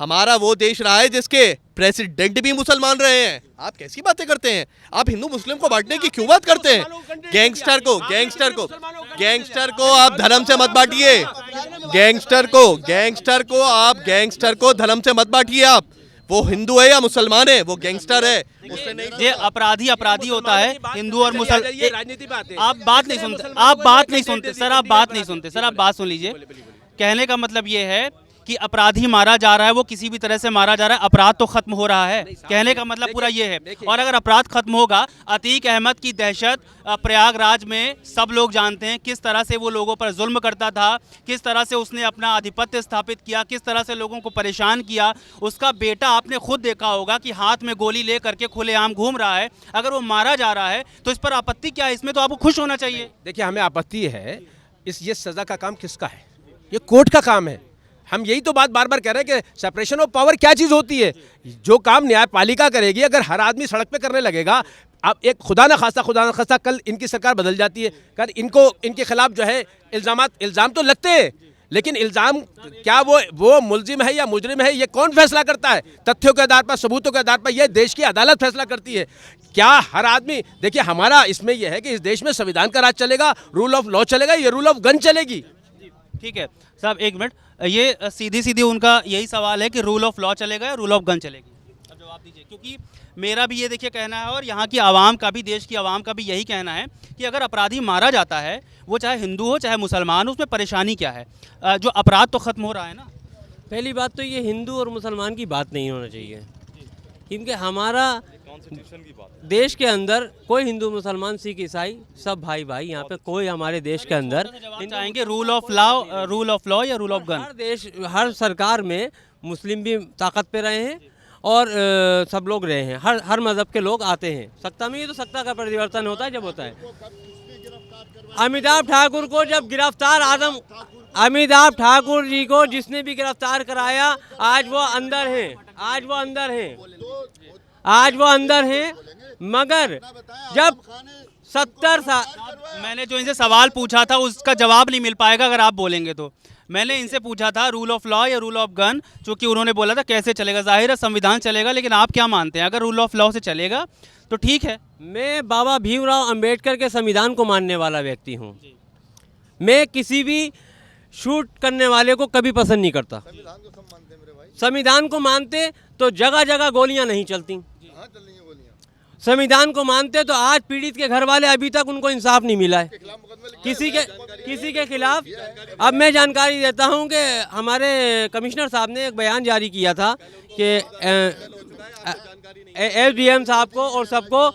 हमारा वो देश रहा है जिसके प्रेसिडेंट भी मुसलमान रहे हैं। आप कैसी बातें करते हैं? आप हिंदू मुस्लिम को बांटने की क्यों बात करते हैं? गैंगस्टर को आप धर्म से मत बांटिए। गैंगस्टर को धर्म से मत बांटिए। आप, वो हिंदू है या मुसलमान है, वो गैंगस्टर है। उसने नहीं, ये अपराधी होता है, हिंदू और मुसलमान। ये राजनीति बात है। आप बात नहीं सुनते, आप बात नहीं सुनते सर, आप बात नहीं सुनते सर, आप बात सुन लीजिए। कहने का मतलब ये है कि अपराधी मारा जा रहा है, वो किसी भी तरह से मारा जा रहा है, अपराध तो खत्म हो रहा है। कहने का मतलब पूरा ये है। और अगर अपराध खत्म होगा, अतीक अहमद की दहशत प्रयागराज में सब लोग जानते हैं, किस तरह से वो लोगों पर जुल्म करता था, किस तरह से उसने अपना आधिपत्य स्थापित किया, किस तरह से लोगों को परेशान किया। उसका बेटा आपने खुद देखा होगा कि हाथ में गोली ले करके खुलेआम घूम रहा है। अगर वो मारा जा रहा है तो इस पर आपत्ति क्या है? इसमें तो आपको खुश होना चाहिए। देखिए, हमें आपत्ति है ये सज़ा का काम किसका है? ये कोर्ट का काम है। हम यही तो बात बार बार कह रहे हैं कि सेपरेशन ऑफ पावर क्या चीज़ होती है। जो काम न्यायपालिका करेगी, अगर हर आदमी सड़क पे करने लगेगा, अब एक खुदा ना खास्ता कल इनकी सरकार बदल जाती है, कर इनके खिलाफ जो है इल्ज़ाम तो लगते हैं, लेकिन इल्ज़ाम क्या वो मुलजिम है या मुजरिम है, ये कौन फैसला करता है? तथ्यों के आधार पर, सबूतों के आधार पर ये देश की अदालत फैसला करती है। क्या हर आदमी, देखिए हमारा इसमें यह है कि इस देश में संविधान का राज चलेगा, रूल ऑफ लॉ चलेगा, ये रूल ऑफ गन चलेगी। ठीक है साहब, एक मिनट, ये सीधी उनका यही सवाल है कि रूल ऑफ लॉ चलेगा या रूल ऑफ गन चलेगी? अब जवाब दीजिए, क्योंकि मेरा भी ये देखिए कहना है और यहाँ की आवाम का भी, देश की आवाम का भी यही कहना है कि अगर अपराधी मारा जाता है, वो चाहे हिंदू हो चाहे मुसलमान हो, उसमें परेशानी क्या है? जो अपराध तो खत्म हो रहा है ना। पहली बात तो ये हिंदू और मुसलमान की बात नहीं होना चाहिए, क्योंकि हमारा देश के अंदर कोई हिंदू मुसलमान सिख ईसाई सब भाई भाई, यहाँ पे कोई हमारे देश के अंदर चाहेंगे रूल ऑफ लॉ या रूल ऑफ गन? हर सरकार में मुस्लिम भी ताकत पे रहे हैं और सब लोग रहे हैं, हर मज़हब के लोग आते हैं सत्ता में। ये तो सत्ता का परिवर्तन होता है जब होता है। अमिताभ ठाकुर को जब अमिताभ ठाकुर जी को जिसने भी गिरफ्तार कराया, आज वो अंदर हैं, मगर जब 70 साल मैंने जो इनसे सवाल पूछा था उसका जवाब नहीं मिल पाएगा अगर आप बोलेंगे तो। मैंने इनसे पूछा था रूल ऑफ लॉ या रूल ऑफ गन, क्योंकि उन्होंने बोला था कैसे चलेगा। जाहिर है संविधान चलेगा, लेकिन आप क्या मानते हैं? अगर रूल ऑफ लॉ से चलेगा तो ठीक है। मैं बाबा भीमराव अंबेडकर के संविधान को मानने वाला व्यक्ति हूँ। मैं किसी भी शूट करने वाले को कभी पसंद नहीं करता। संविधान को मानते तो जगह जगह गोलियां नहीं चलती। संविधान को मानते तो आज पीड़ित के घर वाले अभी तक उनको इंसाफ नहीं मिला है किसी के खिलाफ। अब मैं जानकारी देता हूं कि हमारे कमिश्नर साहब ने एक बयान जारी किया था कि एसडीएम साहब को और सबको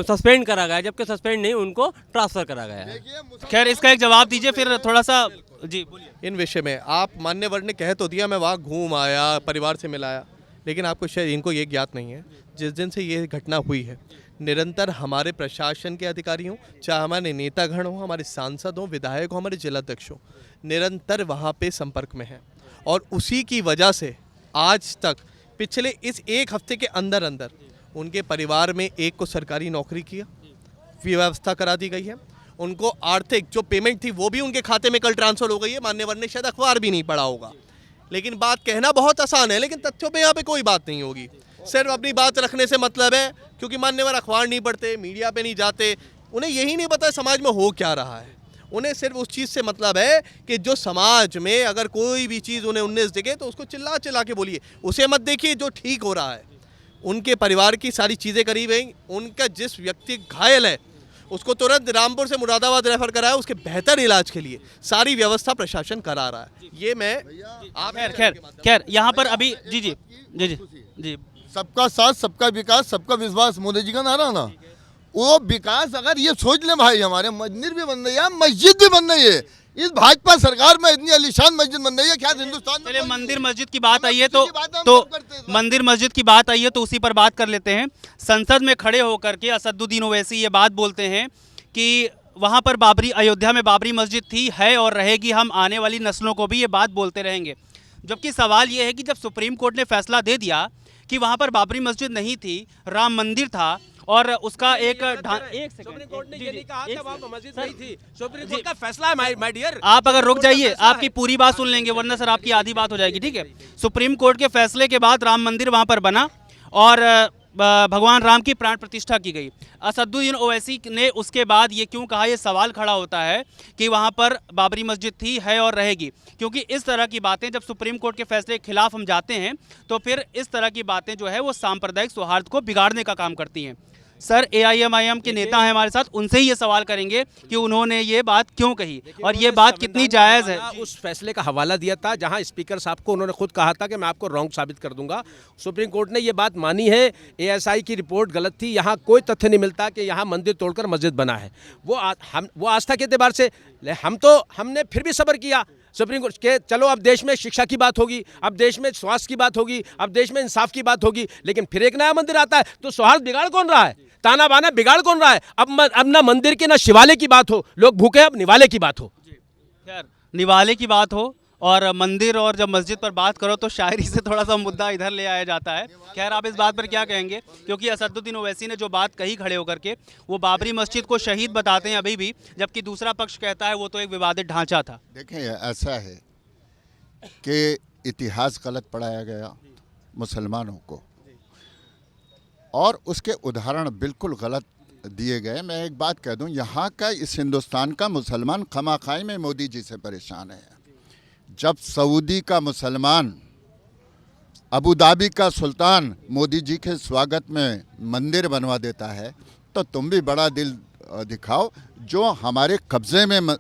सस्पेंड करा गया, जबकि सस्पेंड नहीं, उनको ट्रांसफर करा गया है। खैर, इसका एक जवाब दीजिए फिर थोड़ा सा। जी बोलिए। इन विषय में आप मान्यवर ने कह तो दिया, मैं वहाँ घूम आया, परिवार से मिलाया, लेकिन आपको शायद इनको ये ज्ञात नहीं है, जिस दिन से ये घटना हुई है निरंतर हमारे प्रशासन के अधिकारी हों, चाहे हमारे नेतागण हों, हमारे सांसद हों, विधायक हों, हमारे जिलाध्यक्ष हों, निरंतर वहाँ पे संपर्क में हैं। और उसी की वजह से आज तक पिछले इस एक हफ्ते के अंदर अंदर उनके परिवार में एक को सरकारी नौकरी की व्यवस्था करा दी गई है, उनको आर्थिक जो पेमेंट थी वो भी उनके खाते में कल ट्रांसफ़र हो गई है। मान्यवर ने शायद अखबार भी नहीं पढ़ा होगा, लेकिन बात कहना बहुत आसान है, लेकिन तथ्यों पे यहाँ पे कोई बात नहीं होगी। सिर्फ अपनी बात रखने से मतलब है, क्योंकि मान्यवर अखबार नहीं पढ़ते, मीडिया पे नहीं जाते, उन्हें यही नहीं पता समाज में हो क्या रहा है। उन्हें सिर्फ उस चीज़ से मतलब है कि जो समाज में अगर कोई भी चीज़ उन्हें 19 दिखे तो उसको चिल्ला चिल्ला के बोलिए, उसे मत देखिए जो ठीक हो रहा है। उनके परिवार की सारी चीज़ें करी गई, उनका जिस व्यक्ति घायल है उसको तुरंत रामपुर से मुरादाबाद रेफर कराया, उसके बेहतर इलाज के लिए सारी व्यवस्था प्रशासन करा रहा है। ये मैं आप खैर यहाँ पर अभी जी जी जी जी जी सबका साथ, सबका विकास, सबका विश्वास मोदी जी का नारा ना, वो विकास अगर ये सोच ले भाई, हमारे मंदिर भी बन रही है, मस्जिद भी बन रही है, इस भाजपा सरकार में इतनी आलीशान मस्जिद बन रही है, क्या हिंदुस्तान में? चलिए मंदिर मस्जिद की बात आई है तो मंदिर मस्जिद की बात आई है तो उसी पर बात कर लेते हैं। संसद में खड़े होकर के असदुद्दीन ओवैसी ये बात बोलते हैं कि वहाँ पर अयोध्या में बाबरी मस्जिद थी, है और रहेगी, हम आने वाली नस्लों को भी ये बात बोलते रहेंगे। जबकि सवाल ये है कि जब सुप्रीम कोर्ट ने फैसला दे दिया कि वहाँ पर बाबरी मस्जिद नहीं थी, राम मंदिर था, और उसका एक सुप्रीम कोर्ट ने ये नहीं कहा कि वहाँ मस्जिद नहीं थी, सुप्रीम कोर्ट का फैसला है माय डियर। आप अगर रुक जाइए, आपकी पूरी बात सुन लेंगे, वरना सर आपकी आधी बात हो जाएगी, ठीक है। सुप्रीम कोर्ट के फैसले के बाद राम मंदिर वहाँ पर बना और भगवान राम की प्राण प्रतिष्ठा की गई। असदुद्दीन ओवैसी ने उसके बाद ये क्यों कहा, ये सवाल खड़ा होता है कि वहाँ पर बाबरी मस्जिद थी, है और रहेगी, क्योंकि इस तरह की बातें जब सुप्रीम कोर्ट के फैसले के खिलाफ हम जाते हैं तो फिर इस तरह की बातें जो है वो सांप्रदायिक सौहार्द को बिगाड़ने का काम करती हैं। सर AIMIM के नेता हैं हमारे साथ, उनसे ही ये सवाल करेंगे कि उन्होंने ये बात क्यों कही और ये बात कितनी जायज़ है। उस फैसले का हवाला दिया था जहां स्पीकर साहब को उन्होंने खुद कहा था कि मैं आपको रॉन्ग साबित कर दूंगा। सुप्रीम कोर्ट ने ये बात मानी है, ASI की रिपोर्ट गलत थी, यहाँ कोई तथ्य नहीं मिलता कि यहाँ मंदिर तोड़कर मस्जिद बना है। वो आस्था के एतबार से हमने फिर भी सब्र किया सुप्रीम कोर्ट के, चलो अब देश में शिक्षा की बात होगी, अब देश में स्वास्थ्य की बात होगी, अब देश में इंसाफ की बात होगी, लेकिन फिर एक नया मंदिर आता है तो सौहार्द बिगाड़ कौन रहा है, ताना बाना बिगाड़ कौन रहा है? अब ना मंदिर के ना शिवालय की बात हो, लोग भूखे, अब निवाले की बात हो। खैर निवाले की बात हो और मंदिर और जब मस्जिद पर बात करो तो शायरी से थोड़ा सा मुद्दा इधर ले आया जाता है। खैर आप इस बात पर क्या कहेंगे, क्योंकि असदुद्दीन ओवैसी ने जो बात कही खड़े होकर के, वो बाबरी मस्जिद को शहीद बताते हैं अभी भी, जबकि दूसरा पक्ष कहता है वो तो एक विवादित ढांचा था। देखें ऐसा है कि इतिहास गलत पढ़ाया गया मुसलमानों को और उसके उदाहरण बिल्कुल गलत दिए गए। मैं एक बात कह दूं, यहाँ का, इस हिंदुस्तान का मुसलमान खमाखाई में मोदी जी से परेशान है। जब सऊदी का मुसलमान, अबू धाबी का सुल्तान मोदी जी के स्वागत में मंदिर बनवा देता है तो तुम भी बड़ा दिल दिखाओ। जो हमारे कब्ज़े में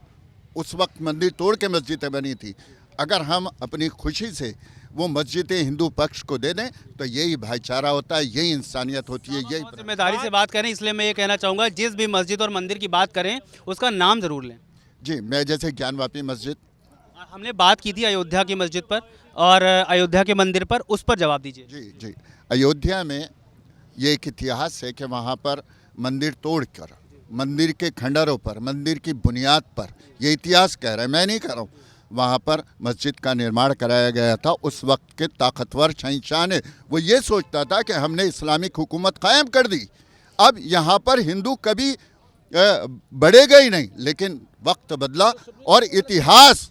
उस वक्त मंदिर तोड़ के मस्जिदें बनी थी, अगर हम अपनी खुशी से वो मस्जिदें हिंदू पक्ष को दे दें तो यही भाईचारा होता है, यही इंसानियत होती है, यही जिम्मेदारी से बात करें, इसलिए मैं ये कहना चाहूँगा जिस भी मस्जिद और मंदिर की बात करें उसका नाम ज़रूर लें। जी, मैं जैसे ज्ञानवापी मस्जिद, हमने बात की थी अयोध्या की मस्जिद पर और अयोध्या के मंदिर पर, उस पर जवाब दीजिए। जी जी, अयोध्या में ये एक इतिहास है कि वहाँ पर मंदिर तोड़कर, मंदिर के खंडरों पर, मंदिर की बुनियाद पर, ये इतिहास कह रहा है, मैं नहीं कह रहा हूँ, वहाँ पर मस्जिद का निर्माण कराया गया था। उस वक्त के ताकतवर शहंशाह ने, वो ये सोचता था कि हमने इस्लामिक हुकूमत कायम कर दी, अब यहाँ पर हिंदू कभी बढ़ेगा ही नहीं। लेकिन वक्त बदला और इतिहास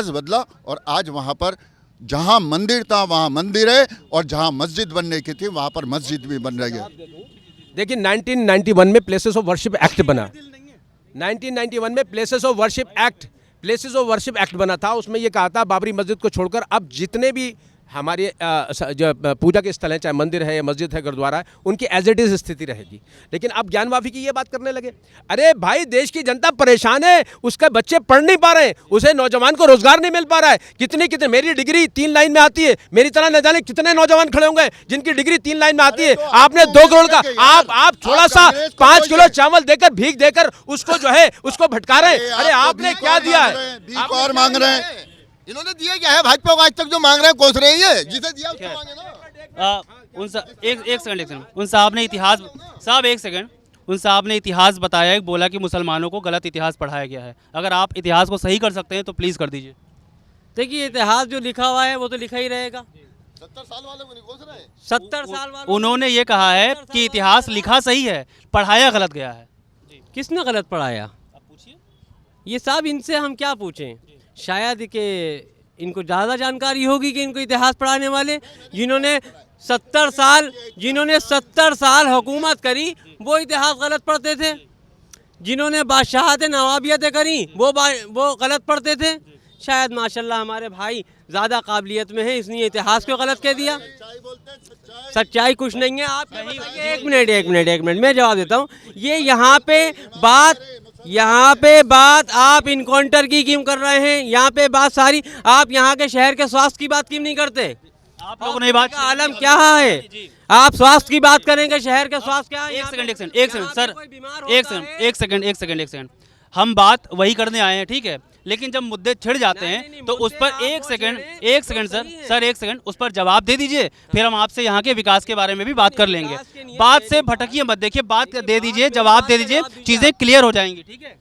बदला और आज वहाँ पर जहाँ मंदिर था वहाँ मंदिर है और जहाँ मस्जिद बनने की थी वहाँ पर मस्जिद भी बन रही है। देखिए 1991 में प्लेसेस ऑफ वर्शिप एक्ट बना, 1991 में प्लेसेस ऑफ वर्शिप एक्ट बना था। उसमें ये कहा था बाबरी मस्जिद को छोड़कर अब जितने भी हमारे जो पूजा के स्थल हैं, चाहे मंदिर है या मस्जिद है, गुरुद्वारा है, उनकी एज इट इज स्थिति रहेगी। लेकिन अब ज्ञानवापी की ये बात करने लगे। अरे भाई, देश की जनता परेशान है, उसके बच्चे पढ़ नहीं पा रहे हैं, उसे नौजवान को रोजगार नहीं मिल पा रहा है। कितने मेरी डिग्री 3 लाइन में आती है, मेरी तरह न जाने कितने नौजवान खड़े होंगे जिनकी डिग्री 3 लाइन में आती है। आपने 2 करोड़ का आप थोड़ा सा 5 किलो चावल देकर, भीख देकर उसको जो है उसको भटका रहे हैं। अरे आपने क्या दिया है? भीख और मांग रहे हैं। इन्होंने दिया क्या है? भाजपा को आज तक जो मांग रहे हैं कोस रही है, जिसे दिया उसको मांगे ना। एक सेकंड उन साहब ने इतिहास, साहब एक सेकंड, उन साहब ने इतिहास बताया, बोला कि मुसलमानों को गलत इतिहास पढ़ाया गया है। अगर आप इतिहास को सही कर सकते हैं तो प्लीज़ कर दीजिए। देखिए इतिहास जो लिखा हुआ है वो तो लिखा ही रहेगा। 70 साल वाले को नहीं घोष रहे हैं। 70 साल वालों उन्होंने ये कहा है कि इतिहास लिखा सही है, पढ़ाया गलत गया है। किसने गलत पढ़ाया? ये सब इनसे हम क्या पूछें? शायद कि इनको ज़्यादा जानकारी होगी कि इनको इतिहास पढ़ाने वाले जिन्होंने 70 साल हुकूमत करी वो इतिहास गलत पढ़ते थे। जिन्होंने बादशाहतें नवाबियतें करी वो गलत पढ़ते थे। शायद माशाल्लाह हमारे भाई ज़्यादा काबिलियत में है इसलिए इतिहास को गलत कह दिया। सच्चाई कुछ नहीं है। आप एक मिनट मैं जवाब देता हूँ। ये यहाँ पे बात आप इनकाउंटर की क्यों कर रहे हैं? यहाँ पे बात सारी आप यहाँ के शहर के स्वास्थ्य की बात क्यों नहीं करते? आप लोगों ने बात का आलम क्या है? आप स्वास्थ्य की बात करेंगे, शहर का स्वास्थ्य क्या है? एक सेकंड हम बात वही करने आए हैं, ठीक है, लेकिन जब मुद्दे छिड़ जाते हैं तो उस पर एक सेकंड उस पर जवाब दे दीजिए, फिर हम आपसे यहाँ के विकास के बारे में भी बात कर लेंगे। बात से भटकिए मत, देखिए बात दे दीजिए, जवाब दे दीजिए, चीजें क्लियर हो जाएंगी, ठीक है।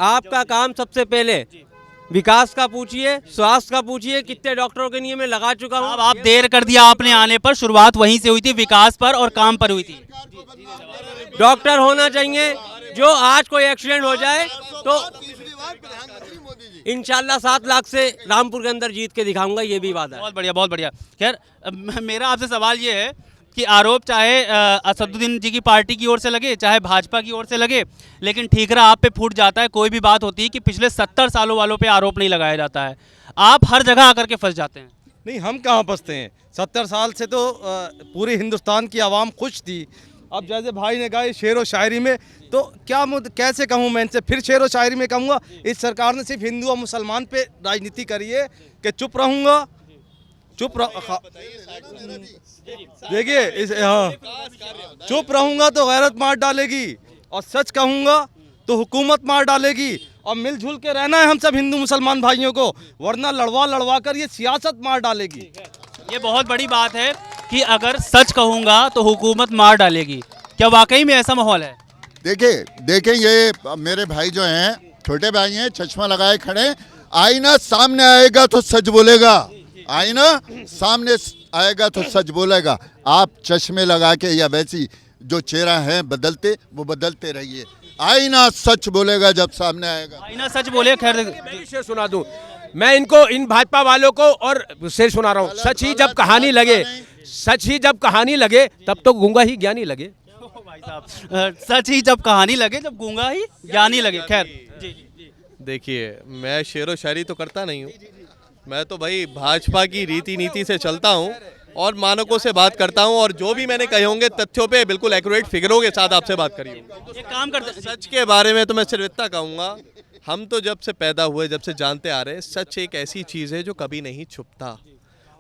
आपका काम सबसे पहले विकास का पूछिए, स्वास्थ्य का पूछिए, कितने डॉक्टरों के लिए मैं लगा चुका हूँ। अब आप देर कर दिया आपने आने पर, शुरुआत वहीं से हुई थी, विकास पर और काम पर हुई थी। डॉक्टर होना चाहिए, जो आज कोई एक्सीडेंट हो जाए तो इंशाल्लाह 7 लाख से रामपुर के अंदर जीत के दिखाऊंगा, ये भी वादा है। बहुत बढ़िया। खैर मेरा आपसे सवाल ये है कि आरोप चाहे असदुद्दीन जी की पार्टी की ओर से लगे चाहे भाजपा की ओर से लगे, लेकिन ठीकरा आप पे फूट जाता है। कोई भी बात होती है कि पिछले 70 सालों वालों पे आरोप नहीं लगाया जाता है, आप हर जगह आकर के फंस जाते हैं। नहीं, हम कहाँ फंसते हैं? 70 साल से तो पूरे हिंदुस्तान की आवाम खुश थी। अब जैसे भाई ने कहा शेर व शायरी में, तो क्या कैसे कहूँ मैं इनसे? फिर शेर व शायरी में कहूँगा, इस सरकार ने सिर्फ हिंदू और मुसलमान पे राजनीति करी है कि चुप रहूँगा, देखिए हाँ, चुप रहूँगा तो गैरत मार डालेगी और सच कहूँगा तो हुकूमत मार डालेगी। और मिलजुल के रहना है हम सब हिंदू मुसलमान भाइयों को, वरना लड़वा कर ये सियासत मार डालेगी। ये बहुत बड़ी बात है कि अगर सच कहूँगा तो हुकूमत मार डालेगी। क्या वाकई में ऐसा माहौल है? देखिए ये मेरे भाई जो हैं, छोटे भाई हैं, चश्मा लगाए खड़े, आईना सामने आएगा तो सच बोलेगा, आईना सामने आएगा तो सच बोलेगा। आप चश्मे लगा के या वैसी जो चेहरा है बदलते, वो बदलते रहिए। आईना सच बोलेगा जब सामने आएगा। आईना सच बोले। खैर मैं शेर सुना दूं, मैं इनको, इन भाजपा वालों को और शेर सुना रहा हूँ। सच ही जब कहानी लगे तब तो गूंगा ही ज्ञानी लगे। भाई साहब, सच ही जब कहानी लगे जब गूंगा ही ज्ञानी लगे। खैर देखिए, मैं शेर व शायरी तो करता नहीं हूँ, मैं तो भाई भाजपा की रीति नीति से चलता हूँ और मानकों से बात करता हूँ, और जो भी मैंने कहे होंगे तथ्यों पे बिल्कुल एक्यूरेट फिगरों के साथ आपसे बात करी होगी। एक काम करते, सच के बारे में तो मैं सिर्फ इतना कहूँगा, हम तो जब से पैदा हुए, जब से जानते आ रहे हैं, सच एक ऐसी चीज़ है जो कभी नहीं छुपता,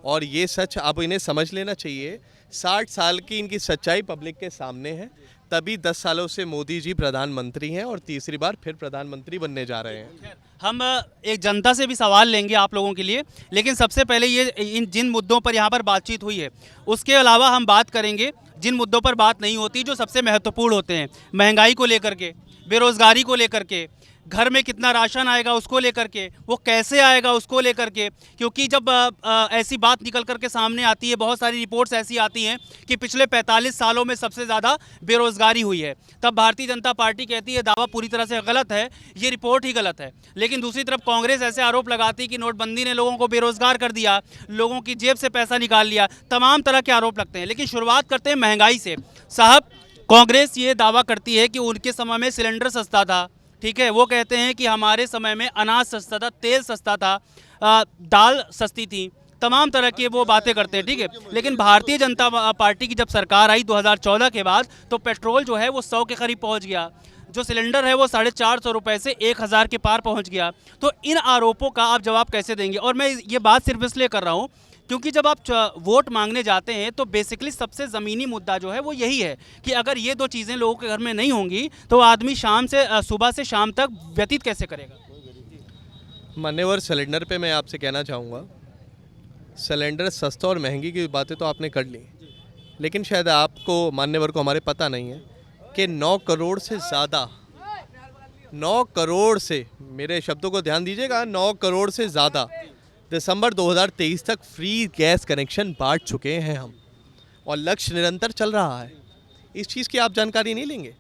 और ये सच अब इन्हें समझ लेना चाहिए। 60 साल की इनकी सच्चाई पब्लिक के सामने है, तभी 10 सालों से मोदी जी प्रधानमंत्री हैं और तीसरी बार फिर प्रधानमंत्री बनने जा रहे हैं। हम एक जनता से भी सवाल लेंगे आप लोगों के लिए, लेकिन सबसे पहले ये जिन मुद्दों पर यहाँ पर बातचीत हुई है उसके अलावा हम बात करेंगे जिन मुद्दों पर बात नहीं होती, जो सबसे महत्वपूर्ण होते हैं। महंगाई को लेकर के, बेरोजगारी को लेकर के, घर में कितना राशन आएगा उसको लेकर के, वो कैसे आएगा उसको लेकर के, क्योंकि जब ऐसी बात निकल कर के सामने आती है, बहुत सारी रिपोर्ट्स ऐसी आती हैं कि पिछले 45 सालों में सबसे ज़्यादा बेरोज़गारी हुई है, तब भारतीय जनता पार्टी कहती है दावा पूरी तरह से गलत है, ये रिपोर्ट ही गलत है। लेकिन दूसरी तरफ कांग्रेस ऐसे आरोप लगाती है कि नोटबंदी ने लोगों को बेरोज़गार कर दिया, लोगों की जेब से पैसा निकाल लिया, तमाम तरह के आरोप लगते हैं। लेकिन शुरुआत करते हैं महंगाई से। साहब, कांग्रेस ये दावा करती है कि उनके समय में सिलेंडर सस्ता था, ठीक है, वो कहते हैं कि हमारे समय में अनाज सस्ता था, तेल सस्ता था, दाल सस्ती थी, तमाम तरह की वो बातें करते हैं, ठीक है। लेकिन भारतीय जनता पार्टी की जब सरकार आई 2014 के बाद, तो पेट्रोल जो है वो 100 के करीब पहुंच गया, जो सिलेंडर है वो 450 रुपये से 1000 के पार पहुंच गया। तो इन आरोपों का आप जवाब कैसे देंगे? और मैं ये बात सिर्फ इसलिए कर रहा हूँ क्योंकि जब आप वोट मांगने जाते हैं तो बेसिकली सबसे ज़मीनी मुद्दा जो है वो यही है कि अगर ये दो चीज़ें लोगों के घर में नहीं होंगी तो आदमी सुबह से शाम तक व्यतीत कैसे करेगा। मान्यवर, सिलेंडर पे मैं आपसे कहना चाहूँगा, सिलेंडर सस्ता और महंगी की बातें तो आपने कर ली, लेकिन शायद आपको, मान्यवर को, हमारे पता नहीं है कि 9 करोड़ से ज़्यादा, 9 करोड़ से, मेरे शब्दों को ध्यान दीजिएगा, 9 करोड़ से ज़्यादा दिसंबर 2023 तक फ्री गैस कनेक्शन बांट चुके हैं हम, और लक्ष्य निरंतर चल रहा है। इस चीज़ की आप जानकारी नहीं लेंगे।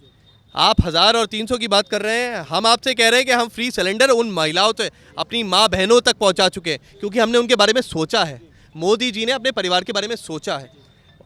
आप 1000 और 300 की बात कर रहे हैं, हम आपसे कह रहे हैं कि हम फ्री सिलेंडर उन महिलाओं तक, अपनी माँ बहनों तक पहुंचा चुके हैं, क्योंकि हमने उनके बारे में सोचा है। मोदी जी ने अपने परिवार के बारे में सोचा है।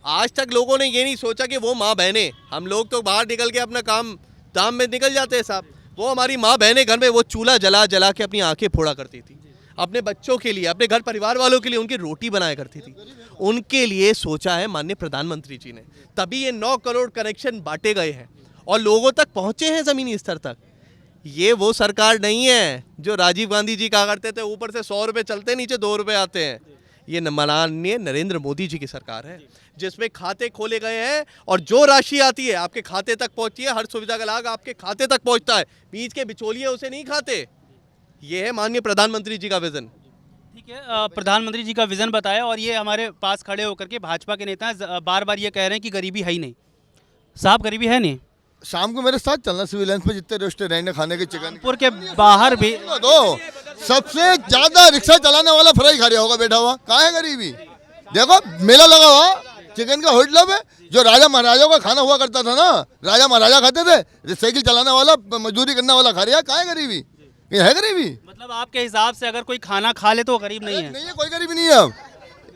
आज तक लोगों ने ये नहीं सोचा कि वो माँ बहनें, हम लोग तो बाहर निकल के अपना काम दाम में निकल जाते हैं साहब, वो हमारी माँ बहनें घर में वो चूल्हा जला जला के अपनी आंखें फोड़ा करती थी, अपने बच्चों के लिए, अपने घर परिवार वालों के लिए उनकी रोटी बनाया करती थी। उनके लिए सोचा है माननीय प्रधानमंत्री जी ने, तभी ये 9 करोड़ कनेक्शन बांटे गए हैं और लोगों तक पहुंचे हैं ज़मीनी स्तर तक। ये वो सरकार नहीं है जो राजीव गांधी जी कहा करते थे, ऊपर से 100 रुपये चलते नीचे 2 रुपये आते हैं। ये माननीय नरेंद्र मोदी जी की सरकार है, जिसमें खाते खोले गए हैं और जो राशि आती है आपके खाते तक पहुंचती है। हर सुविधा का लाभ आपके खाते तक पहुंचता है, बीच के बिचौलिए उसे नहीं खाते। ये है माननीय प्रधानमंत्री जी का विजन। ठीक है, प्रधानमंत्री जी का विजन बताया, और ये हमारे पास खड़े होकर के भाजपा के नेता बार बार ये कह रहे हैं कि गरीबी है ही नहीं। साहब गरीबी है नहीं। शाम को मेरे साथ चलना, सिविल लाइन्स पे जितने रेस्टोरेंट है खाने के चिकन कानपुर के बाहर भी दो, सबसे ज्यादा रिक्शा चलाने वाला फ्राई खा रहा होगा बैठा हुआ। कहाँ है गरीबी? देखो मेला लगा हुआ, चिकन का होटल है, जो राजा महाराजाओं का खाना हुआ करता था ना, राजा महाराजा खाते थे, साइकिल चलाने वाला, मजदूरी करने वाला खा रहा है। कहाँ है गरीबी? ये है गरीबी? मतलब आपके हिसाब से अगर कोई खाना खा ले तो वो गरीब नहीं है? नहीं है, कोई गरीबी नहीं है। अब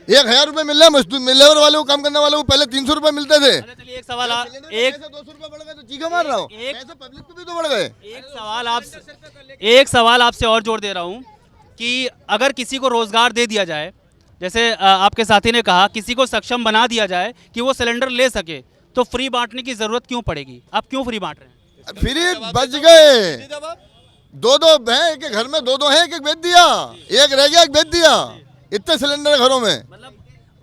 1000 रुपए मिल रहा है मजदूर, लेबर वाले को, काम करने वाले को पहले 300 रुपए मिलते थे। चलिए एक सवाल, 200 रुपए बढ़ गए तो चीखा मार रहा हूँ, पब्लिक पे भी तो बढ़ गए। एक सवाल आपसे और जोड़ दे रहा हूँ कि अगर किसी को रोजगार दे दिया जाए, जैसे आपके साथी ने कहा, किसी को सक्षम बना दिया जाए कि वो सिलेंडर ले सके, तो फ्री बांटने की जरूरत क्यों पड़ेगी? आप क्यों फ्री बांट रहे हैं? फ्री बच गए, 2-2 हैं, एक घर में 2-2 हैं, एक बेच दिया, एक रह गया, एक बेच दिया। इतने सिलेंडर घरों में, मतलब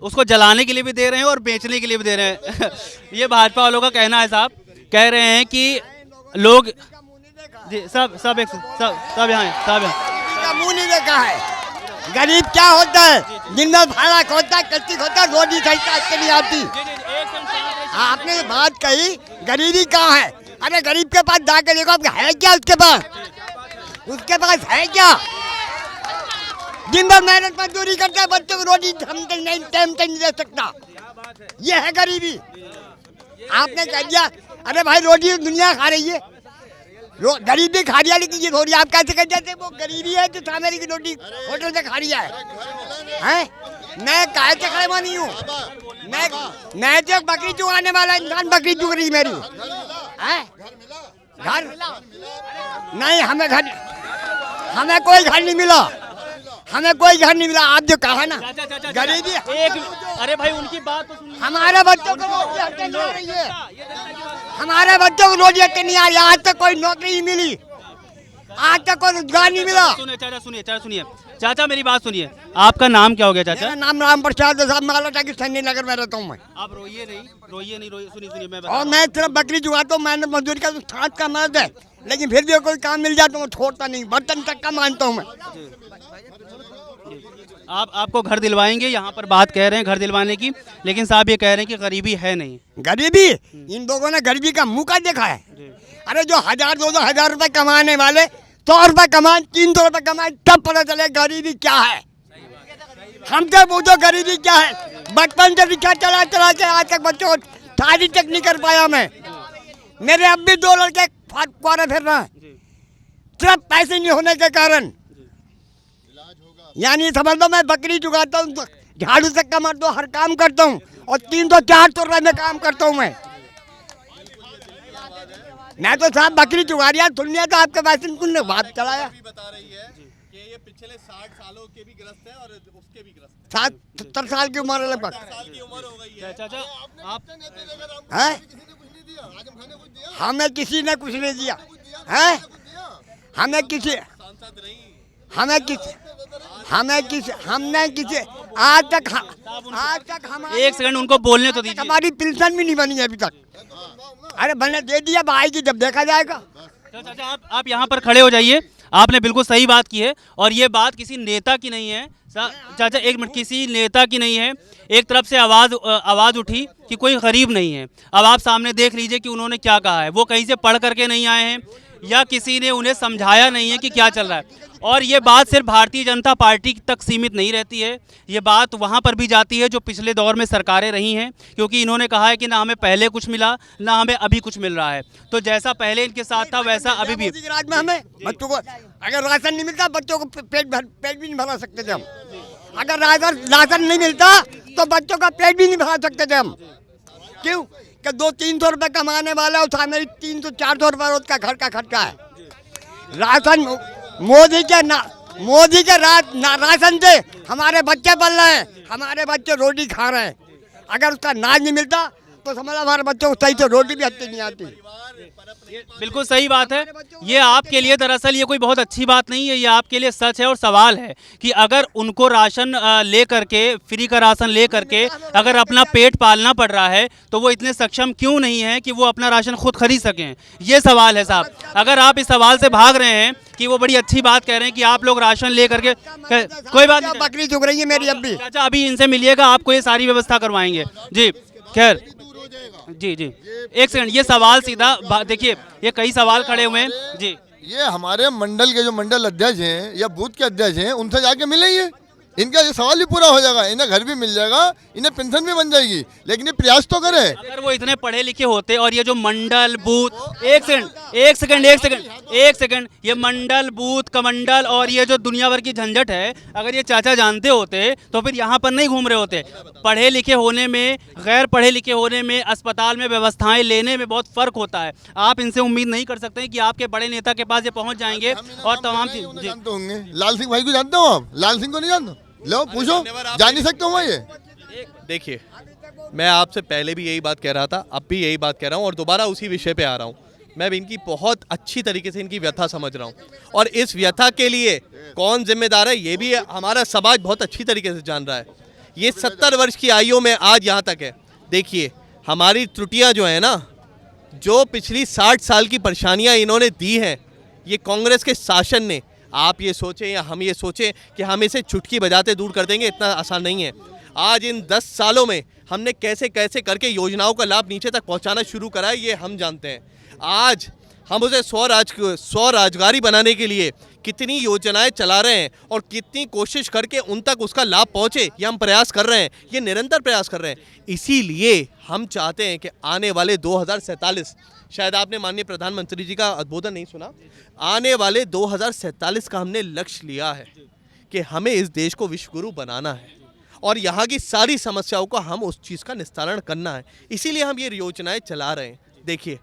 उसको जलाने के लिए भी दे रहे हैं और बेचने के लिए भी दे रहे हैं। ये भाजपा वालों का कहना है साहब, कह रहे हैं कि लोग जी सब यहाँ का मुंह नहीं देखा है। गरीब क्या होता है? दिन में भाड़ा खोता, कच्ची खोता, रोटी खाता, अच्छी नहीं आती। आपने बात कही गरीबी कहाँ है? अरे गरीब के पास जाके देखो, अब है क्या उसके पास है क्या? दिन भर मेहनत मजदूरी करता है, बच्चों को रोटी टाइम नहीं दे सकता। ये है गरीबी। आपने कह दिया अरे भाई रोटी दुनिया खा रही है, गरीबी खा रही है, लेकिन ये थोड़ी आप कैसे कह जाते वो गरीबी है जो सामने की रोटी होटल से खा रही है? मैं काहे से खड़े नहीं हूँ, मैं जो बकरी चुगाने वाला इंसान, बकरी चुग रही मेरी है। घर नहीं, हमें कोई घर नहीं मिला, हमें कोई घर नहीं मिला। आप जो कहा ना गरीबी, अरे भाई उनकी बात तो सुनिए। हमारे बच्चों को रोटी हटके नहीं आ रही है, हमारे बच्चों को रोटी हटके नहीं आ रही है। आज तक कोई नौकरी नहीं मिली, आज तक कोई रोजगार नहीं मिला। सुनिए चाचा मेरी बात सुनिए। आपका नाम क्या हो गया चाचा? मेरा नाम राम प्रसाद साहब, मालाटा की संजय नगर में रहता हूँ मैं। आप रोइए नहीं, सुनिए मैं और मैं सिर्फ बकरी चुगाता हूँ, मैंने मजदूरी का छाट का मर्द है, लेकिन फिर भी कोई काम मिल जाता हूँ छोड़ता नहीं, बर्तन तक का मानता हूँ मैं। आपको घर दिलवाएंगे, यहाँ पर बात कह रहे हैं घर दिलवाने की, लेकिन साहब ये कह रहे हैं कि गरीबी है नहीं। गरीबी, इन लोगों ने गरीबी का मुँह का देखा है। अरे जो 1000-2000 रुपए कमाने वाले 100 रुपए कमाए, 300 रुपए कमाए, तब पता चले गरीबी क्या है। हमसे पूछो गरीबी क्या है? बचपन से रिक्शा चला के आज तक बच्चों को शादी तक नहीं कर पाया मैं। मेरे अब भी 2 लड़के कुआरे फिर रहे हैं, सिर्फ पैसे नहीं होने के कारण। यानी समझ लो मैं बकरी चुगाता हूँ, झाड़ू से कमर दो, हर काम करता हूँ, और 300-400 रुपए में काम करता हूँ मैं तो साहब बकरी चुगा रहा। सुन लिया तो आपके पास ने बात चलाया। बता रही है कि ये पिछले 60 सालों के भी ग्रस्त है और उसके भी ग्रस्त 70 साल की उम्र है लगभग। साल की उम्र हो गई है। चाचा आप हैं? हमें किसी ने कुछ नहीं दिया है, हमने किसी आज तक हमारे, एक सेकंड उनको बोलने तो दीजिए। हमारी पेंशन भी नहीं बनी है अभी तक। अरे बने दे दिया, आएगी जब देखा जाएगा। चाचा आप यहाँ पर खड़े हो जाइए, आपने बिल्कुल सही बात की है, और ये बात किसी नेता की नहीं है चाचा, एक मिनट, किसी नेता की नहीं है। एक तरफ से आवाज़ उठी कि कोई गरीब नहीं है। अब आप सामने देख लीजिए कि उन्होंने क्या कहा है। वो कहीं से पढ़ करके नहीं आए हैं, या किसी ने उन्हें समझाया नहीं है कि क्या चल रहा है। और ये बात सिर्फ भारतीय जनता पार्टी तक सीमित नहीं रहती है, ये बात वहाँ पर भी जाती है जो पिछले दौर में सरकारें रही हैं, क्योंकि इन्होंने कहा है कि ना हमें पहले कुछ मिला ना हमें अभी कुछ मिल रहा है। तो जैसा पहले इनके साथ था वैसा अभी भी। मोदी के राज में हमें बच्चों को अगर राशन नहीं मिलता, बच्चों को पेट भी नहीं भरा सकते थे हम। अगर राशन नहीं मिलता तो बच्चों का पेट भी नहीं भरा सकते थे हम। क्यों कि 200-300 रुपये कमाने वाला और सामने 300-400 रुपये रोज का घर का खर्चा है। राशन मोदी के राशन से हमारे बच्चे पल रहे हैं, हमारे बच्चे रोटी खा रहे हैं। अगर उसका अनाज नहीं मिलता तो समझ हमारे बच्चों को सही से रोटी भी अच्छी नहीं आती। बिल्कुल सही बात है। ये आपके लिए दरअसल ये कोई बहुत अच्छी बात नहीं है, ये आपके लिए सच है और सवाल है कि अगर उनको राशन ले करके, फ्री का राशन ले करके अगर अपना पेट पालना पड़ रहा है तो वो इतने सक्षम क्यों नहीं है कि वो अपना राशन खुद खरीद सकें। ये सवाल है साहब। अगर आप इस सवाल से भाग रहे हैं कि वो बड़ी अच्छी बात कह रहे हैं कि आप लोग राशन ले करके, कोई बात नहीं, बकरी चुग रही है मेरी अब भी। अच्छा अभी इनसे मिलिएगा, आपको ये सारी व्यवस्था करवाएंगे। जी खैर, जी एक सेकंड, ये सवाल सीधा देखिए, ये कई सवाल खड़े हुए हैं जी। ये हमारे मंडल के जो मंडल अध्यक्ष हैं या बूथ के अध्यक्ष हैं उनसे जाके मिलेंगे, इनका ये सवाल भी पूरा हो जाएगा, इन्हें घर भी मिल जाएगा, इन्हें पेंशन भी बन जाएगी। लेकिन ये प्रयास तो करें। अगर वो इतने पढ़े लिखे होते और ये जो मंडल बूथ, एक सेकंड, ये मंडल बूथ कमंडल और ये जो दुनिया भर की झंझट है, अगर ये चाचा जानते होते तो फिर यहाँ पर नहीं घूम रहे होते। पढ़े लिखे होने में, गैर पढ़े लिखे होने में, अस्पताल में व्यवस्थाएं लेने में बहुत फर्क होता है। आप इनसे उम्मीद नहीं कर सकते कि आपके बड़े नेता के पास ये पहुँच जाएंगे और तमाम चीज़। जानते होंगे लाल सिंह भाई को, जानते हो आप? लाल सिंह को नहीं जानते? लो पूछो, जान नहीं सकते हो ये। देखिए, मैं आपसे पहले भी यही बात कह रहा था, अब भी यही बात कह रहा हूँ और दोबारा उसी विषय पे आ रहा हूँ। मैं भी इनकी बहुत अच्छी तरीके से इनकी व्यथा समझ रहा हूँ और इस व्यथा के लिए कौन जिम्मेदार है ये भी हमारा समाज बहुत अच्छी तरीके से जान रहा है। ये 70 वर्ष की आयु में आज यहाँ तक है। देखिए, हमारी त्रुटियाँ जो है ना, जो पिछली 60 साल की परेशानियाँ इन्होंने दी हैं, ये कांग्रेस के शासन ने, आप ये सोचें या हम ये सोचें कि हम इसे चुटकी बजाते दूर कर देंगे, इतना आसान नहीं है। आज इन 10 सालों में हमने कैसे कैसे करके योजनाओं का लाभ नीचे तक पहुंचाना शुरू करा है, ये हम जानते हैं। आज हम उसे स्वरोजगारी बनाने के लिए कितनी योजनाएं चला रहे हैं और कितनी कोशिश करके उन तक उसका लाभ पहुंचे, ये हम प्रयास कर रहे हैं, ये निरंतर प्रयास कर रहे हैं। इसीलिए हम चाहते हैं कि आने वाले 2047, शायद आपने माननीय प्रधानमंत्री जी का उद्बोधन नहीं सुना, आने वाले 2047 का हमने लक्ष्य लिया है कि हमें इस देश को विश्व गुरु बनाना है और यहाँ की सारी समस्याओं का हम उस चीज़ का निस्तारण करना है। इसीलिए हम ये योजनाएं चला रहे हैं। देखिए,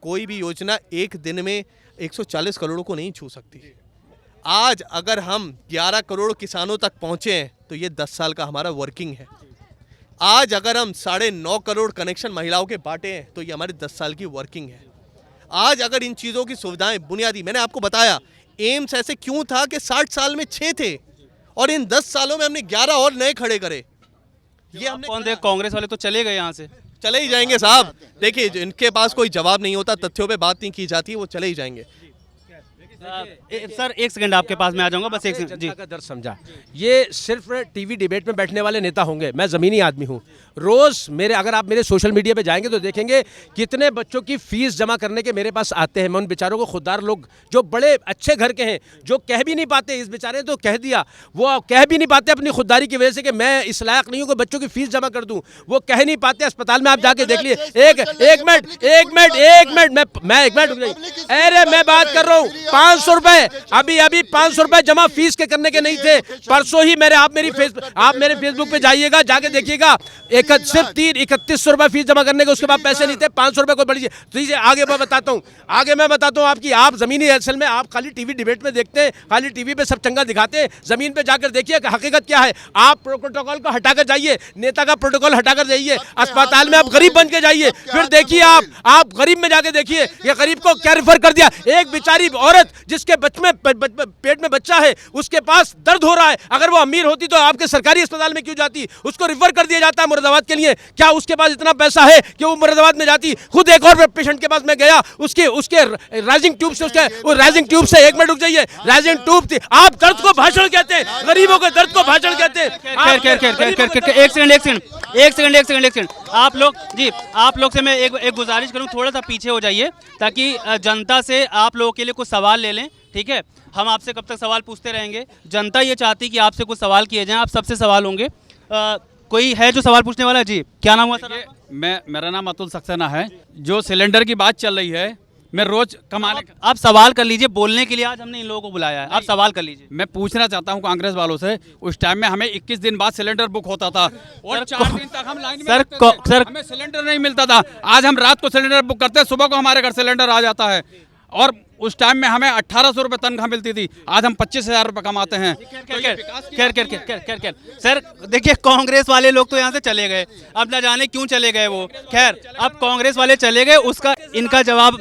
कोई भी योजना एक दिन में 140 करोड़ को नहीं छू सकती। आज अगर हम 11 करोड़ किसानों तक पहुँचे हैं तो ये 10 साल का हमारा वर्किंग है। आज अगर हम 9.5 करोड़ कनेक्शन महिलाओं के बांटे हैं तो ये हमारी 10 साल की वर्किंग है। आज अगर इन चीज़ों की सुविधाएं बुनियादी, मैंने आपको बताया एम्स ऐसे क्यों था कि 60 साल में 6 थे और इन 10 सालों में हमने 11 और नए खड़े करे। ये हमने कौन देख, कांग्रेस वाले तो चले गए यहाँ से। चले ही जाएंगे साहब। देखिए, इनके पास कोई जवाब नहीं होता, तथ्यों पे बात नहीं की जाती है, वो चले ही जाएंगे। सर एक सेकंड आपके पास मैं आ जाऊंगा, बस एक सेकंड जी। जनता का दर्द समझा। ये सिर्फ टीवी डिबेट में बैठने वाले नेता होंगे, मैं ज़मीनी आदमी हूँ। रोज़ अगर आप मेरे सोशल मीडिया पे जाएंगे तो देखेंगे कितने बच्चों की फीस जमा करने के मेरे पास आते हैं। मैं उन बेचारों को, खुददार लोग जो बड़े अच्छे घर के हैं, जो कह भी नहीं पाते, इस बेचारे ने तो कह दिया, वो कह भी नहीं पाते अपनी खुददारी की वजह से कि मैं इस लायक नहीं हूँ कि बच्चों की फीस जमा कर दूँ, वो कह नहीं पाते। अस्पताल में आप जाके देख लिए। एक मिनट, अरे मैं बात कर रहा हूँ 500 रुपए, अभी 500 रुपए जमा फीस के करने के नहीं थे। परसों ही आप मेरे फेसबुक पे जाइएगा, जाके देखिएगा, सिर्फ 3100 रुपए फीस जमा करने के, उसके बाद पैसे नहीं थे। 500 रुपए कोई बड़ी चीज। आगे मैं बताता हूँ आपकी, आप जमीनी असल में आप खाली टीवी डिबेट में देखते हैं, खाली टीवी पे सब चंगा दिखाते हैं। जमीन पे जाकर देखिए कि हकीकत क्या है। आप प्रोटोकॉल को हटाकर जाइए, नेता का प्रोटोकॉल हटाकर जाइए, अस्पताल में आप गरीब बन के जाइए, फिर देखिए आप गरीब में जाके देखिए ये गरीब को क्या रिफर कर दिया। एक बेचारी औरत जिसके पेट में बच्चा है उसके पास दर्द हो रहा है, अगर वो अमीर होती तो आपके सरकारी अस्पताल में क्यों जाती? उसको रिफर कर दिया जाता है मुरादाबाद के लिए। क्या उसके पास इतना पैसा है कि वो मुरादाबाद में जाती? खुद एक और पेशेंट के पास मैं गया, उसके राइजिंग ट्यूब से, उसके वो राइजिंग ट्यूब से, एक मिनट रुक जाइए, राइजिंग ट्यूब थी। आप दर्द को भाषण कहते हैं, गरीबों के दर्द को भाषण कहते हैं। एक सेकंड आप लोग से मैं एक गुजारिश करूं, थोड़ा सा पीछे हो जाइए ताकि जनता से आप लोगों के लिए कुछ सवाल ले लें, ठीक है? हम आपसे कब तक सवाल पूछते रहेंगे? जनता ये चाहती कि आपसे कुछ सवाल किए जाएं, आप सबसे सवाल होंगे। कोई है जो सवाल पूछने वाला है? जी, क्या नाम हुआ सर? मेरा नाम अतुल सक्सेना है। जो सिलेंडर की बात चल रही है, मैं रोज कमाने आप सवाल कर लीजिए, बोलने के लिए आज हमने इन लोगों को बुलाया है, आप सवाल कर लीजिए। मैं पूछना चाहता हूं कांग्रेस वालों से, उस टाइम में हमें 21 दिन बाद सिलेंडर बुक होता था और 4 दिन तक हम लाइन में सर हमें सिलेंडर नहीं मिलता था। आज हम रात को सिलेंडर बुक करते हैं, सुबह को हमारे घर सिलेंडर आ जाता है। और उस टाइम में हमें 1800 रुपये तनख्वाह मिलती थी, आज हम 25,000 रुपये कमाते हैं। खैर सर देखिए, कांग्रेस वाले लोग तो यहाँ से चले गए, अब न जाने क्यों चले गए वो। खैर, अब कांग्रेस वाले चले गए, उसका इनका जवाब,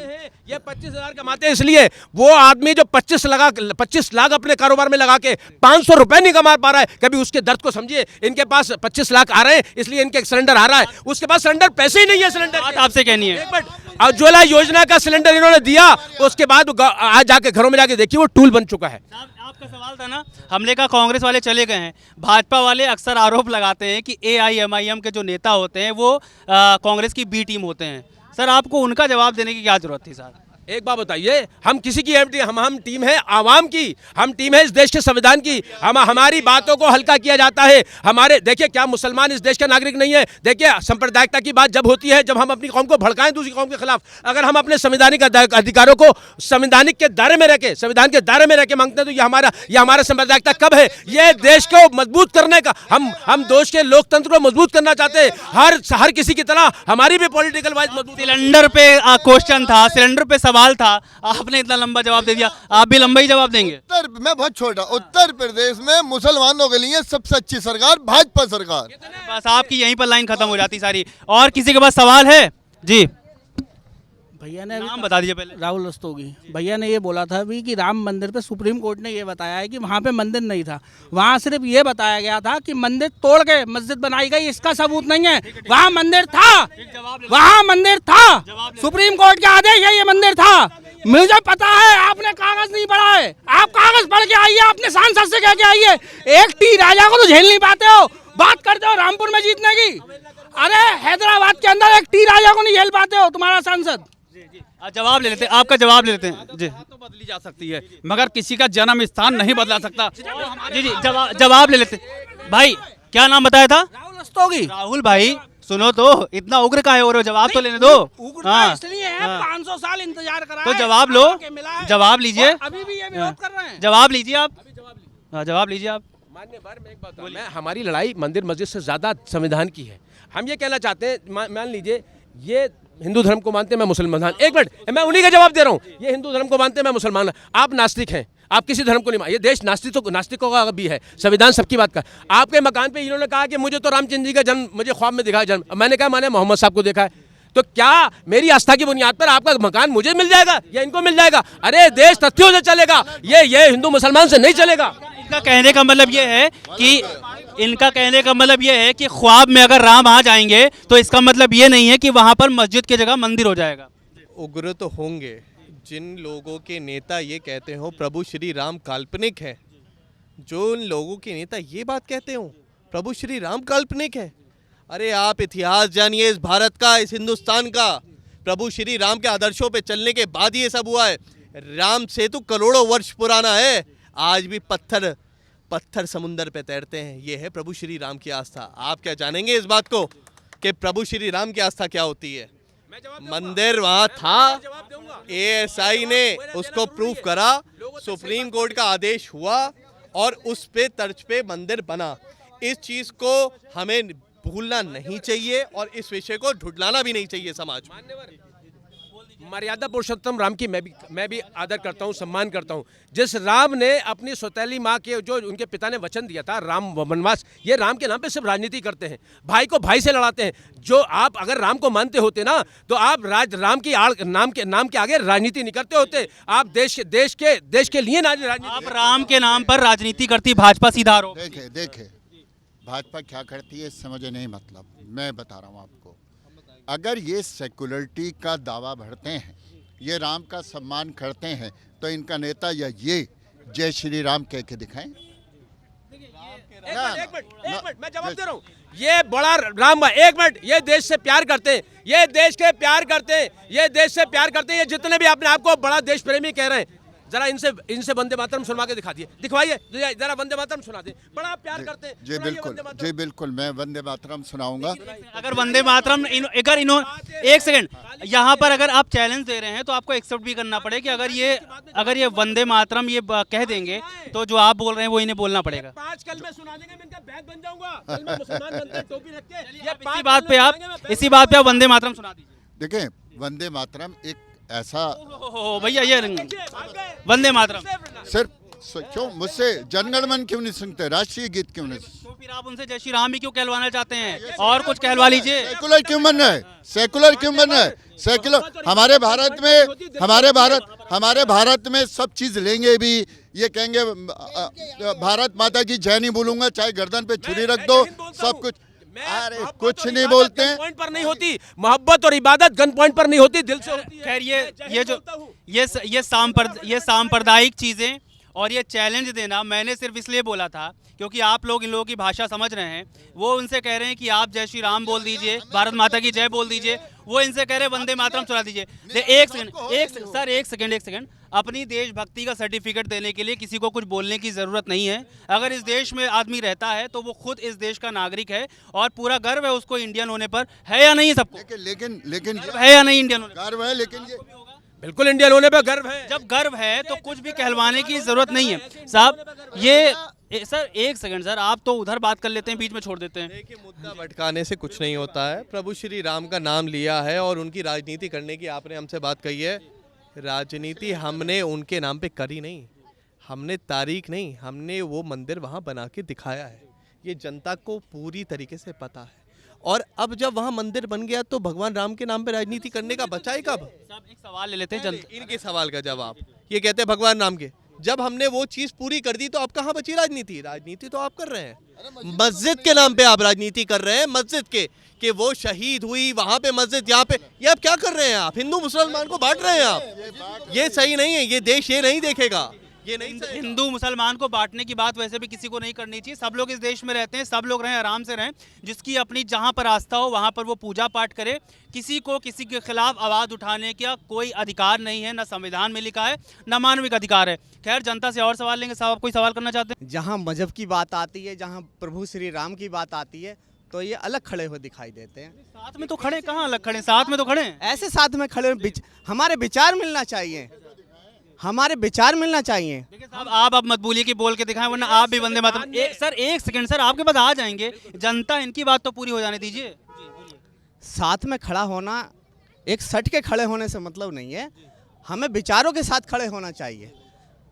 ये 25,000 कमाते हैं, इसलिए वो आदमी जो 25 लाख अपने कारोबार में लगा के 500 रुपए नहीं कमा पा रहा है, कभी उसके दर्द को समझिए। इनके पास 25 लाख आ रहे हैं, इसलिए इनके सिलेंडर आ रहा है, उसके पास सिलेंडर पैसे ही नहीं है। सिलेंडर बात आपसे कहनी है। एक मिनट, उज्ज्वला योजना का सिलेंडर इन्होंने दिया, उसके बाद आज जाके घरों में जाके देखिए वो टूल बन चुका है। आपका सवाल था ना, हमने कहा कांग्रेस वाले चले गए हैं। भाजपा वाले अक्सर आरोप लगाते हैं कि AIMIM के जो नेता होते हैं वो कांग्रेस की बी टीम होते हैं। सर, आपको उनका जवाब देने की क्या जरूरत थी? सर एक बात बताइए, हम किसी की हम टीम है आवाम की, हम टीम है इस देश के संविधान की। हमारी बातों को हल्का किया जाता है। हमारे देखिए, क्या मुसलमान इस देश का नागरिक नहीं है? देखिए, सांप्रदायिकता की बात जब होती है, जब हम अपनी कौम को भड़काएं दूसरी कौम के खिलाफ, अगर हम अपने संवैधानिक अधिकारों को संवैधानिक के दायरे में रह के, संविधान के दायरे में रह के मांगते हैं, तो ये हमारा सांप्रदायिकता कब है? ये देश को मजबूत करने का, हम देश के लोकतंत्र को मजबूत करना चाहते हैं, हर किसी की तरह हमारी भी पॉलिटिकल वाइज मजबूत। सिलेंडर पे क्वेश्चन था, सिलेंडर पे सवाल था, आपने इतना लंबा जवाब दे दिया, आप भी लंबा ही जवाब देंगे? मैं बहुत छोटा, उत्तर प्रदेश में मुसलमानों के लिए सबसे अच्छी सरकार भाजपा सरकार। बस आपकी यहीं पर लाइन खत्म हो जाती सारी। और किसी के पास सवाल है? जी भैया ने नाम बता दीजिए पहले। राहुल रस्तोगी भैया ने ये बोला था अभी कि राम मंदिर पे सुप्रीम कोर्ट ने ये बताया है कि वहाँ पे मंदिर नहीं था, वहाँ सिर्फ ये बताया गया था कि मंदिर तोड़ के मस्जिद बनाई गई, इसका सबूत नहीं है। वहाँ मंदिर था, वहाँ मंदिर था, सुप्रीम कोर्ट के आदेश है, ये मंदिर था। मुझे पता है, आपने कागज नहीं पढ़ा है, आप कागज पढ़ के आइए, अपने सांसद से कह के आइए। एक टी राजा को तो झेल नहीं पाते हो, बात करते हो रामपुर में जीतने की। अरे हैदराबाद के अंदर एक टी राजा को नहीं झेल पाते हो तुम्हारा सांसद। जवाब ले लेते हैं, आपका जवाब ले लेते हैं। जी, तो बदली जा सकती है, मगर किसी का जन्म स्थान नहीं बदला सकता। जी जवाब ले लेते हैं। भाई, क्या नाम बताया था? राहुल रस्तोगी। राहुल भाई, सुनो तो, इतना उग्र का है, और जवाब तो लेने दो। इसलिए है 500 साल इंतजार करा तो जवाब लो, जवाब लीजिए। अभी भी ये विरोध कर रहे हैं। जवाब लीजिए आप, जवाब लीजिए आप। मान्यवर, मैं एक बात बताऊं, हमारी लड़ाई मंदिर मस्जिद से ज्यादा संविधान की है। हम ये कहना चाहते हैं, मान लीजिए ये हिंदू धर्म को मानते हैं, मैं मुसलमान। एक मिनट, मैं उन्हीं का जवाब दे रहा हूँ। ये हिंदू धर्म को मानते हैं, मैं मुसलमान। आप नास्तिक हैं, आप किसी धर्म को नहीं मानते। ये देश नास्तिकों का भी है, संविधान सबकी बात का। आपके मकान पे इन्होंने कहा कि मुझे तो रामचंद्र जी का जन्म, मुझे ख्वाब में दिखा जन्म। मैंने कहा मैंने मोहम्मद साहब को देखा है। तो क्या मेरी आस्था की बुनियाद पर आपका मकान मुझे मिल जाएगा या इनको मिल जाएगा? अरे देश तथ्यों से चलेगा, ये हिंदू मुसलमान से नहीं चलेगा। इनका कहने का मतलब ये है कि ख्वाब में अगर राम आ जाएंगे तो इसका मतलब ये नहीं है कि वहां पर मस्जिद की जगह मंदिर हो जाएगा। उग्र तो होंगे जिन लोगों के नेता ये कहते हो प्रभु श्री राम काल्पनिक है, जो लोगों के नेता ये बात कहते हो प्रभु श्री राम काल्पनिक है। अरे आप इतिहास जानिए इस भारत का, इस हिंदुस्तान का। प्रभु श्री राम के आदर्शों पे चलने के बाद ये सब हुआ है। राम सेतु करोड़ों वर्ष पुराना है, आज भी पत्थर समुंदर पे तैरते हैं। ये है प्रभु श्री राम की आस्था। आप क्या जानेंगे इस बात को कि प्रभु श्री राम की आस्था क्या होती है? मंदिर वहाँ था, ASI ने उसको प्रूफ करा, सुप्रीम कोर्ट का आदेश हुआ और उस पे तर्ज पे मंदिर बना। इस चीज को हमें भूलना नहीं चाहिए और इस विषय को ढुंढलाना भी नहीं चाहिए समाज में। मर्यादा पुरुषोत्तम राम की मैं भी आदर करता हूँ, सम्मान करता हूँ। जिस राम ने अपनी सौतेली माँ के जो उनके पिता ने वचन दिया था, राम वनवास, ये राम के नाम पे सिर्फ राजनीति करते हैं, भाई को भाई से लड़ाते हैं। जो आप अगर राम को मानते होते ना तो आप राम की नाम के आगे राजनीति नहीं करते होते। आप देश के लिए राजनीति। आप राम के नाम पर राजनीति करती भाजपा, सीधा आरोप। देखे भाजपा क्या करती है इससे मुझे नहीं मतलब, मैं बता रहा हूँ आपको। अगर ये सेकुलरिटी का दावा भरते हैं, ये राम का सम्मान करते हैं, तो इनका नेता या ये जय श्री राम कह के दिखाएं। एक मिनट मैं जवाब दे रहा हूँ। ये बड़ा राम, एक मिनट, ये देश से प्यार करते हैं, ये देश के प्यार करते हैं, ये देश से प्यार करते हैं। ये जितने भी अपने आप को बड़ा देश प्रेमी कह रहे हैं, जरा इनसे वंदे मातरम सुनवा के दिखा दिए, दिखवाइए जरा वंदे मातरम सुना दे। बड़ा प्यार करते हैं। जी बिल्कुल मैं वंदे मातरम सुनाऊंगा। अगर वंदे मातरम एक सेकंड, यहाँ पर अगर आप चैलेंज दे रहे हैं तो आपको एक्सेप्ट भी करना पड़ेगा कि अगर ये वंदे मातरम ये कह देंगे तो जो आप बोल रहे हैं वो इन्हें बोलना पड़ेगा। 5 कल में सुना देंगे, मैं इनका बैग बन जाऊंगा। कल में मुसलमान बनते हैं टोपी रख के। इसी बात पे आप वंदे मातरम सुना दीजिए। देखें, वंदे मातरम एक ऐसा भैया, ये वंदे मातरम सिर्फ क्यों मुझसे जनगण मन क्यों नहीं सुनते, राष्ट्रीय गीत क्यों नहीं? तो फिर आप उनसे जय श्री राम ही क्यों कहलवाना चाहते हैं? और कुछ कहलवा लीजिए। सेकुलर क्यों बन रहा है? सेकुलर क्यों बन रहा है? सेकुलर हमारे भारत में सब चीज लेंगे भी, ये कहेंगे भारत माता की जय नहीं बोलूंगा, चाहे गर्दन पे छुरी रख दो, सब कुछ। अरे कुछ नहीं बोलते हैं। पॉइंट पर नहीं होती मोहब्बत और इबादत, गन पॉइंट पर नहीं होती, दिल से होती है। खैर ये सांप्रदायिक चीजें और ये चैलेंज देना मैंने सिर्फ इसलिए बोला था क्योंकि आप लोग इन लोगों की भाषा समझ रहे हैं। वो उनसे कह रहे हैं कि आप जय श्री राम बोल दीजिए, भारत माता की जय बोल दीजिए, वो इनसे कह रहे हैं वंदे मातरम सुना दीजिए। एक सेकंड, अपनी देशभक्ति का सर्टिफिकेट देने के लिए किसी को कुछ बोलने की जरूरत नहीं है। अगर इस देश में आदमी रहता है तो वो खुद इस देश का नागरिक है और पूरा गर्व है उसको इंडियन होने पर, है या नहीं सबको? लेकिन है या नहीं इंडियन होने? गर्व है, लेकिन ये बिल्कुल इंडियन होने पर गर्व है। जब गर्व है तो कुछ भी कहलवाने की जरूरत नहीं है साहब। सर एक सेकंड सर, आप तो उधर बात कर लेते हैं, बीच में छोड़ देते हैं। देखिए, मुद्दा भटकाने से कुछ नहीं होता है। प्रभु श्री राम का नाम लिया है और उनकी राजनीति करने की आपने हमसे बात कही है। राजनीति हमने उनके नाम पे करी नहीं, हमने तारीख नहीं, हमने वो मंदिर वहाँ बना के दिखाया है। ये जनता को पूरी तरीके से पता है। और अब जब वहाँ मंदिर बन गया तो भगवान राम के नाम पे राजनीति करने का बचा ही कब? साहब एक सवाल ले लेते हैं जनता। इनके सवाल का जवाब, ये कहते हैं भगवान राम के, जब हमने वो चीज पूरी कर दी तो अब कहाँ बची राजनीति? राजनीति तो आप कर रहे हैं, मस्जिद के नाम पे आप राजनीति कर रहे हैं। मस्जिद के कि वो शहीद हुई वहां पे मस्जिद, यहाँ पे, ये आप क्या कर रहे हैं? आप हिंदू मुसलमान को बांट रहे हैं आप। ये सही नहीं है, ये देश ये नहीं देखेगा, ये नहीं। हिंदू मुसलमान को बांटने की बात वैसे भी किसी को नहीं करनी चाहिए। सब लोग इस देश में रहते हैं, सब लोग रहें, आराम से रहें। जिसकी अपनी जहाँ पर आस्था हो वहाँ पर वो पूजा पाठ करे। किसी को किसी के खिलाफ आवाज़ उठाने का कोई अधिकार नहीं है, ना संविधान में लिखा है, ना मानविक अधिकार है। खैर जनता से और सवाल लेंगे। साहब कोई सवाल करना चाहते हैं? जहाँ मजहब की बात आती है, जहाँ प्रभु श्री राम की बात आती है, तो ये अलग खड़े हुए दिखाई देते हैं। साथ में तो खड़े, कहाँ अलग खड़े? साथ में तो खड़े हैं। ऐसे साथ में खड़े, हमारे विचार मिलना चाहिए, हमारे विचार मिलना चाहिए। देखिए साहब, आप अब मत बोलिए कि बोल के दिखाएं, वरना आप भी वंदे मातरम। सर एक सेकंड सर, आपके पास आ जाएंगे। जनता इनकी बात तो पूरी हो जाने दीजिए। साथ में खड़ा होना एक सट के खड़े होने से मतलब नहीं है, हमें विचारों के साथ खड़े होना चाहिए।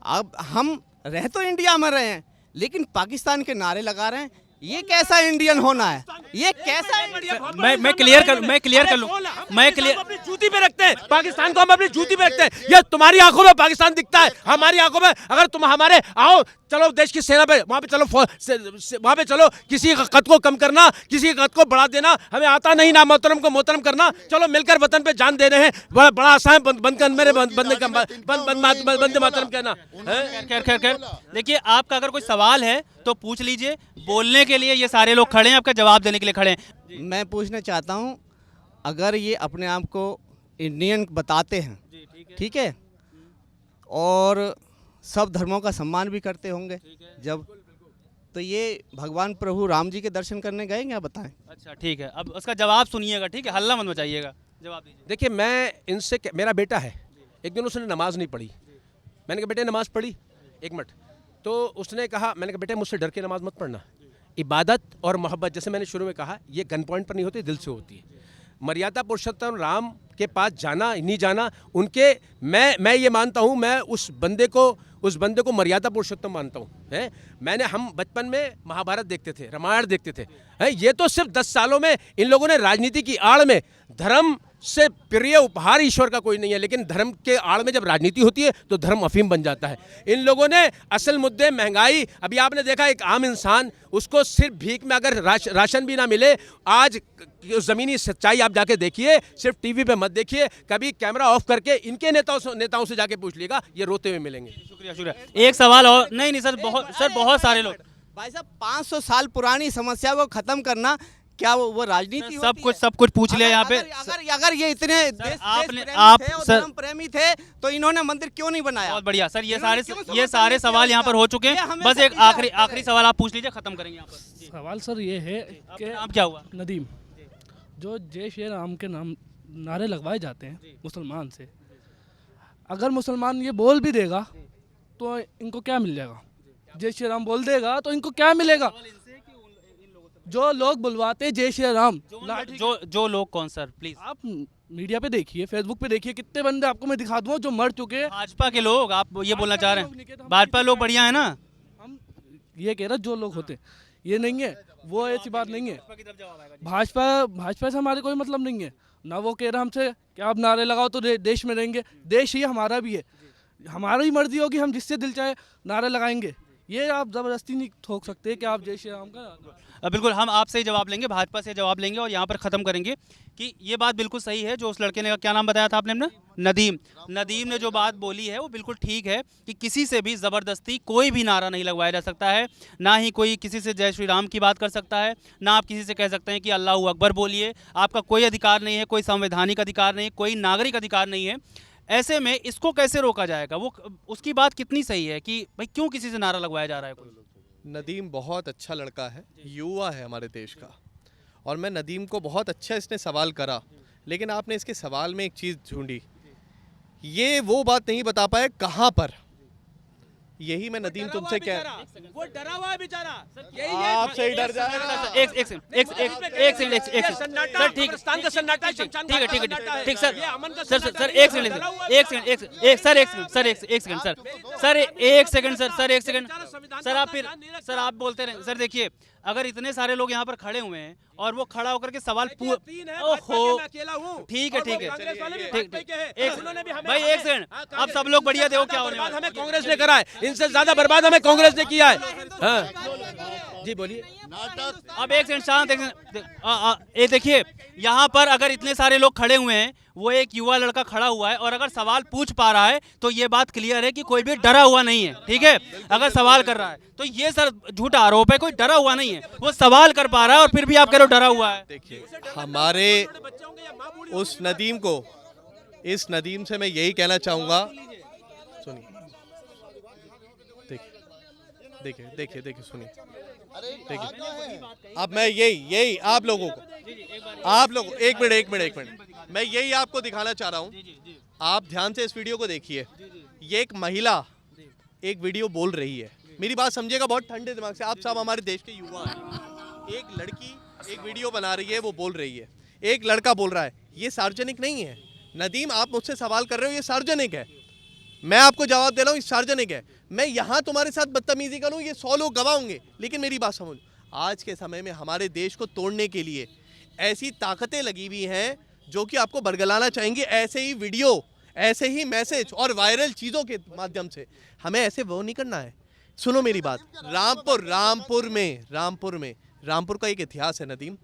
अब हम रह तो इंडिया में रहे हैं, लेकिन पाकिस्तान के नारे लगा रहे हैं। ये कैसा इंडियन होना है? ये कैसा? मैं क्लियर कर लूं। अपनी जूती पे रखते हैं पाकिस्तान को, हम अपनी जूती पे रखते हैं। ये तुम्हारी आंखों में पाकिस्तान दिखता है, हमारी आंखों में अगर तुम हमारे आओ, चलो देश की सेना पे वहाँ पे चलो, वहाँ पे चलो। किसी का कद को कम करना, किसी का कद को बढ़ा देना हमें आता नहीं, ना मोहतरम को मोहतरम करना। चलो मिलकर वतन पे जान दे रहे हैं, बड़ा आसान है बंद कर मेरे बंदे मातरम कहना। खैर देखिए, आपका अगर कोई सवाल है तो पूछ लीजिए। बोलने के लिए ये सारे लोग खड़े हैं, आपका जवाब देने के लिए खड़े हैं। मैं पूछना चाहता हूँ, अगर ये अपने आप को इंडियन बताते हैं, ठीक है, और सब धर्मों का सम्मान भी करते होंगे जब, तो ये भगवान प्रभु राम जी के दर्शन करने गए क्या? बताएं। अच्छा ठीक है, अब उसका जवाब सुनिएगा, ठीक है, हल्ला मत मचाइएगा, जवाब दीजिए। देखिए, मैं इनसे, मेरा बेटा है, एक दिन उसने नमाज नहीं पढ़ी। मैंने कहा बेटे नमाज पढ़ी? 1 मिनट। तो उसने कहा, मैंने कहा बेटे मुझसे डर के नमाज मत पढ़ना। इबादत और मोहब्बत, जैसे मैंने शुरू में कहा, ये गन पॉइंट पर नहीं होती, दिल से होती है। मर्यादा पुरुषोत्तम राम के पास जाना नहीं जाना उनके, मैं ये मानता हूँ, मैं उस बंदे को मर्यादा पुरुषोत्तम मानता हूँ। हम बचपन में महाभारत देखते थे, रामायण देखते थे। ये तो सिर्फ 10 सालों में इन लोगों ने राजनीति की आड़ में, धर्म से प्रिय उपहार ईश्वर का कोई नहीं है, लेकिन धर्म के आड़ में जब राजनीति होती है तो धर्म अफीम बन जाता है। इन लोगों ने असल मुद्दे महंगाई, अभी आपने देखा एक आम इंसान, उसको सिर्फ भीख में अगर राशन भी ना मिले, आज ज़मीनी सच्चाई आप जाके देखिए, सिर्फ टीवी पे मत देखिए, कभी कैमरा ऑफ करके इनके नेताओं से जाके पूछ लीजिएगा, ये रोते हुए मिलेंगे। शुक्रिया। एक सवाल और, नहीं सर, बहुत सारे लोग। भाई साहब 500 साल पुरानी समस्या को खत्म करना क्या वो राजनीति होती है? सब कुछ पूछ लिया यहाँ पे। अगर ये इतने धर्म प्रेमी थे तो इन्होंने मंदिर क्यों नहीं बनाया? बहुत बढ़िया सर, ये सारे सवाल यहाँ पर हो चुके हैं। बस एक आखिरी सवाल आप पूछ लीजिए, खत्म करेंगे यहाँ पर। सवाल सर ये है कि अब क्या हुआ? नदीम, जो जय श्री राम के नाम नारे लगवाए जाते हैं मुसलमान से, अगर मुसलमान ये बोल भी देगा तो इनको क्या मिल जाएगा? जय श्री राम बोल देगा तो इनको क्या मिलेगा? जो लोग बुलवाते जय श्री राम, जो लोग कौन सर, प्लीज आप मीडिया पे देखिए, फेसबुक पे देखिए, कितने बंदे आपको मैं दिखा दूंगा जो मर चुके हैं। भाजपा के लोग, आप ये बोलना चाह रहे हैं? भाजपा लोग बढ़िया है ना? हम ये कह रहे जो लोग होते ये नहीं है, वो ऐसी बात नहीं है। भाजपा से हमारे कोई मतलब नहीं है ना। वो कह रहा हमसे कि आप नारे लगाओ तो देश में रहेंगे। देश ही हमारा भी है, हमारी मर्जी होगी, हम जिससे दिल चाहे नारे लगाएंगे। ये आप ज़बरदस्ती नहीं ठोक सकते कि आप जय श्री राम का। बिल्कुल, हम आपसे ही जवाब लेंगे, भाजपा से जवाब लेंगे और यहाँ पर ख़त्म करेंगे कि ये बात बिल्कुल सही है जो उस लड़के ने, क्या नाम बताया था आपने? नदीम ने जो बात बोली है वो बिल्कुल ठीक है कि किसी से भी ज़बरदस्ती कोई भी नारा नहीं लगवाया जा सकता है। ना ही कोई किसी से जय श्री राम की बात कर सकता है, ना आप किसी से कह सकते हैं कि अल्लाहू अकबर बोलिए। आपका कोई अधिकार नहीं है, कोई संवैधानिक अधिकार नहीं है, कोई नागरिक अधिकार नहीं है। ऐसे में इसको कैसे रोका जाएगा? वो उसकी बात कितनी सही है कि भाई क्यों किसी से नारा लगवाया जा रहा है? कोई नदीम बहुत अच्छा लड़का है, युवा है हमारे देश का, और मैं नदीम को बहुत अच्छा इसने सवाल करा, लेकिन आपने इसके सवाल में एक चीज़ ढूंढी, ये वो बात नहीं बता पाए कहाँ पर। यही मैं नदीम तुमसे कह, वो डरा हुआ है बेचारा, आपसे ही डर जाएगा। एक सेकंड सर, ठीक सर आप बोलते रहे सर। देखिए, अगर इतने सारे लोग यहाँ पर खड़े हुए हैं और वो खड़ा होकर के सवाल ओहो, ठीक है भाई, एक सेकंड, अब सब लोग बढ़िया, देखो क्या होने वाला है। हमें कांग्रेस ने करा है, इनसे ज्यादा बर्बाद हमें कांग्रेस ने किया है। जी बोलिए। अब एक सेकंड शांत, ये देखिए, यहाँ पर अगर इतने सारे लोग खड़े हुए हैं, वो एक युवा लड़का खड़ा हुआ है और अगर सवाल पूछ पा रहा है तो ये बात क्लियर है कि कोई भी डरा हुआ नहीं है। ठीक है, अगर सवाल कर रहा है तो ये सर झूठा आरोप है, कोई डरा हुआ नहीं है, वो सवाल कर पा रहा है और फिर भी आप कह रहे हो डरा हुआ है। देखिए, हमारे उस नदीम को, इस नदीम से मैं यही कहना चाहूँगा, सुनिए, देखिए सुनिए, देखिए, अब मैं यही आप लोगों एक मिनट, मैं यही आपको दिखाना चाह रहा हूँ। आप ध्यान से इस वीडियो को देखिए। ये एक महिला एक वीडियो बोल रही है, मेरी बात समझिएगा बहुत ठंडे दिमाग से, आप सब हमारे देश के युवा हैं। एक लड़की एक वीडियो बना रही है, वो बोल रही है, एक लड़का बोल रहा है, ये सार्वजनिक नहीं है। नदीम, आप मुझसे सवाल कर रहे हो, ये सार्वजनिक है। मैं आपको जवाब दे रहा हूँ, ये सार्वजनिक है। मैं यहाँ तुम्हारे साथ बदतमीजी करूँ, ये 100 लोग गवाह होंगे, लेकिन मेरी बात समझ, आज के समय में हमारे देश को तोड़ने के लिए ऐसी ताकतें लगी हुई हैं जो कि आपको बरगलाना चाहेंगे। ऐसे ही वीडियो, ऐसे ही मैसेज और वायरल चीज़ों के माध्यम से हमें ऐसे वो नहीं करना है। सुनो मेरी बात, रामपुर का एक इतिहास है नदीम।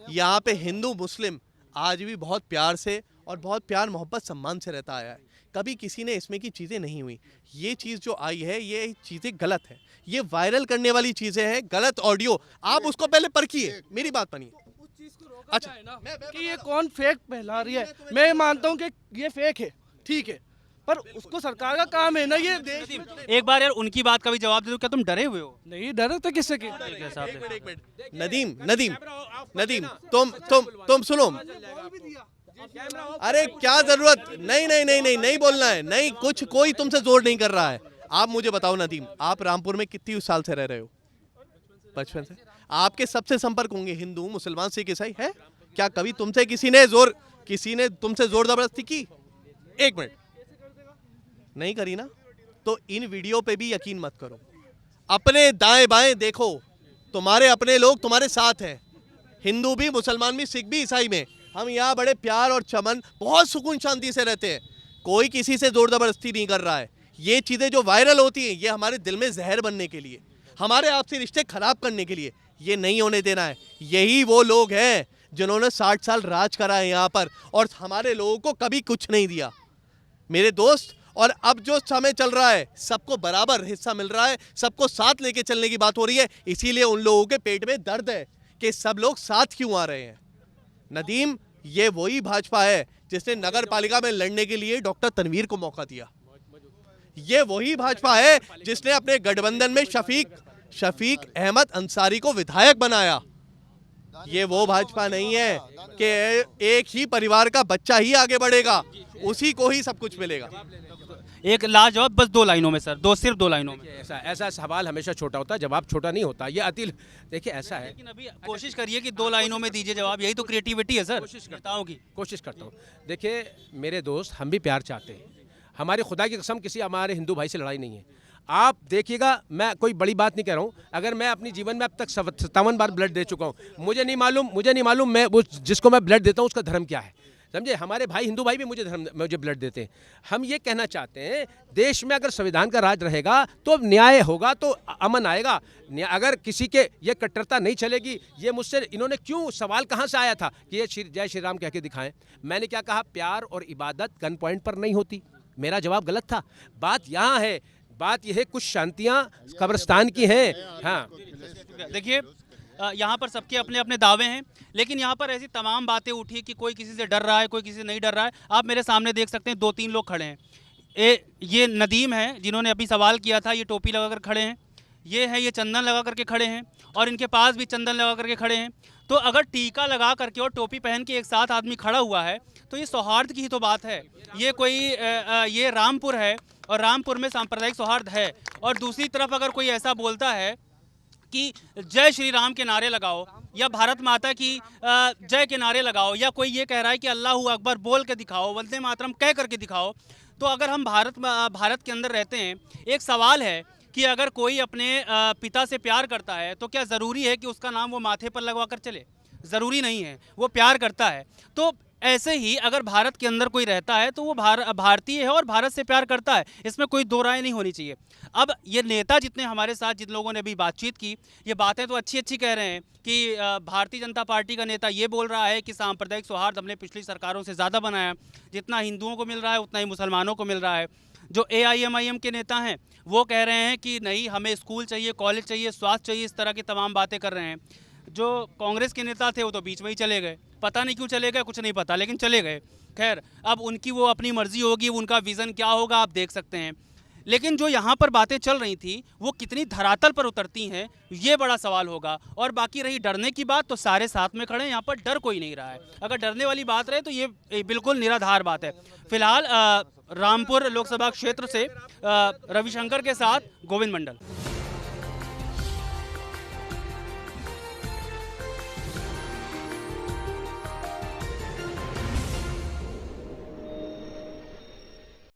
यहाँ पे हिंदू मुस्लिम आज भी बहुत प्यार से और बहुत प्यार मोहब्बत सम्मान से रहता आया है। कभी किसी ने इसमें की चीज़ें नहीं हुई। ये चीज़ जो आई है, ये चीज़ें गलत है, ये वायरल करने वाली चीज़ें हैं, गलत ऑडियो। आप उसको पहले परखिए, मेरी बात मानिए। अच्छा कि ये कौन फेक फैला रही है, मैं मानता हूँ कि ये फेक है, ठीक है, पर उसको सरकार का काम है ना ये देश। एक बार यार उनकी बात का भी जवाब दे दो, क्या तुम डरे हुए हो? नहीं डरे तो किससे के? एक मिनट, नदीम, तुम सुनो। अरे क्या जरूरत, नहीं बोलना है, नहीं, कोई तुमसे जोर नहीं कर रहा है। आप मुझे बताओ नदीम, आप रामपुर में कितनी साल से रह रहे हो? बचपन से। आपके सबसे संपर्क होंगे हिंदू, मुसलमान, सिख, ईसाई है? क्या कभी तुमसे किसी ने तुमसे जोर जबरदस्ती की? एक मिनट, नहीं करी ना? तो इन वीडियो पे भी यकीन मत करो, अपने दाएं बाएं देखो, तुम्हारे अपने लोग तुम्हारे साथ हैं, हिंदू भी, मुसलमान भी, सिख भी, ईसाई में। हम यहाँ बड़े प्यार और चमन, बहुत सुकून शांति से रहते हैं, कोई किसी से जोर जबरदस्ती नहीं कर रहा है। ये चीज़ें जो वायरल होती हैं, ये हमारे दिल में जहर बनने के लिए, हमारे आपसी रिश्ते खराब करने के लिए, ये नहीं होने देना है। यही वो लोग हैं जिन्होंने 60 साल राज करा है यहाँ पर और हमारे लोगों को कभी कुछ नहीं दिया मेरे दोस्त। और अब जो समय चल रहा है, सबको बराबर हिस्सा मिल रहा है, सबको साथ लेके चलने की बात हो रही है, इसीलिए उन लोगों के पेट में दर्द है कि सब लोग साथ क्यों आ रहे हैं। नदीम, ये वही भाजपा है जिसने नगर पालिका में लड़ने के लिए डॉक्टर तनवीर को मौका दिया। ये वही भाजपा है जिसने अपने गठबंधन में शफीक अहमद अंसारी को विधायक बनाया। ये वो भाजपा नहीं है कि एक ही परिवार का बच्चा ही आगे बढ़ेगा, उसी को ही सब कुछ मिलेगा। एक लाजवाब, बस 2 लाइनों में सर, सिर्फ 2 लाइनों में। ऐसा सवाल हमेशा छोटा होता है, जवाब छोटा नहीं होता। ये अतिल, देखिए ऐसा है, लेकिन अभी कोशिश करिए कि 2 लाइनों में दीजिए जवाब, यही तो क्रिएटिविटी है सर नेताओं की। कोशिश करता हूँ। देखिए मेरे दोस्त, हम भी प्यार चाहते हैं, हमारी खुदा की कसम किसी हमारे हिंदू भाई से लड़ाई नहीं है। आप देखिएगा, मैं कोई बड़ी बात नहीं कह रहा हूँ, अगर मैं अपने जीवन में अब तक 57 बार ब्लड दे चुका हूँ, मुझे नहीं मालूम मैं वो जिसको मैं ब्लड देता हूँ उसका धर्म क्या है, समझे। हमारे भाई हिंदू भाई भी मुझे ब्लड देते हैं। हम ये कहना चाहते हैं, देश में अगर संविधान का राज रहेगा तो न्याय होगा, तो अमन आएगा। अगर किसी के ये कट्टरता नहीं चलेगी, ये मुझसे इन्होंने क्यों, सवाल कहाँ से आया था कि ये जय श्री राम कह के दिखाएं। मैंने क्या कहा, प्यार और इबादत गन पॉइंट पर नहीं होती। मेरा जवाब गलत था। बात यहाँ है, बात यह है कुछ शांतियाँ कब्रिस्तान की हैं। हाँ देखिए, यहाँ पर सबके अपने अपने दावे हैं, लेकिन यहाँ पर ऐसी तमाम बातें उठी कि कोई किसी से डर रहा है, कोई किसी से नहीं डर रहा है। आप मेरे सामने देख सकते हैं 2-3 लोग खड़े हैं। ये नदीम है जिन्होंने अभी सवाल किया था, ये टोपी लगा कर खड़े हैं। ये है, ये चंदन लगा करके खड़े हैं, और इनके पास भी चंदन लगा करके खड़े हैं। तो अगर टीका लगा करके और टोपी पहन के एक साथ आदमी खड़ा हुआ है तो ये सौहार्द की ही तो बात है। ये कोई ये रामपुर है और रामपुर में सांप्रदायिक सौहार्द है। और दूसरी तरफ अगर कोई ऐसा बोलता है कि जय श्री राम के नारे लगाओ, या भारत माता की जय के नारे लगाओ, या कोई ये कह रहा है कि अल्लाहू अकबर बोल के दिखाओ, वंदे मातरम कह करके दिखाओ, तो अगर हम भारत के अंदर रहते हैं, एक सवाल है कि अगर कोई अपने पिता से प्यार करता है तो क्या ज़रूरी है कि उसका नाम वो माथे पर लगवा कर चले? ज़रूरी नहीं है, वो प्यार करता है। तो ऐसे ही अगर भारत के अंदर कोई रहता है तो वो भारतीय है और भारत से प्यार करता है, इसमें कोई दो राय नहीं होनी चाहिए। अब ये नेता जितने हमारे साथ, जिन लोगों ने अभी बातचीत की, ये बातें तो अच्छी अच्छी कह रहे हैं कि भारतीय जनता पार्टी का नेता ये बोल रहा है कि सांप्रदायिक सौहार्द हमने पिछली सरकारों से ज़्यादा बनाया, जितना हिंदुओं को मिल रहा है उतना ही मुसलमानों को मिल रहा है। जो AIMIM के नेता हैं वो कह रहे हैं कि नहीं, हमें स्कूल चाहिए, कॉलेज चाहिए, स्वास्थ्य चाहिए, इस तरह की तमाम बातें कर रहे हैं। जो कांग्रेस के नेता थे वो तो बीच में ही चले गए, पता नहीं क्यों चले गए, कुछ नहीं पता, लेकिन चले गए। खैर, अब उनकी वो अपनी मर्जी होगी, उनका विज़न क्या होगा आप देख सकते हैं। लेकिन जो यहाँ पर बातें चल रही थी वो कितनी धरातल पर उतरती हैं, ये बड़ा सवाल होगा। और बाकी रही डरने की बात, तो सारे साथ में खड़े हैं, यहाँ पर डर कोई नहीं रहा है। अगर डरने वाली बात रहे तो ये बिल्कुल निराधार बात है। फिलहाल रामपुर लोकसभा क्षेत्र से रविशंकर के साथ गोविंद मंडल।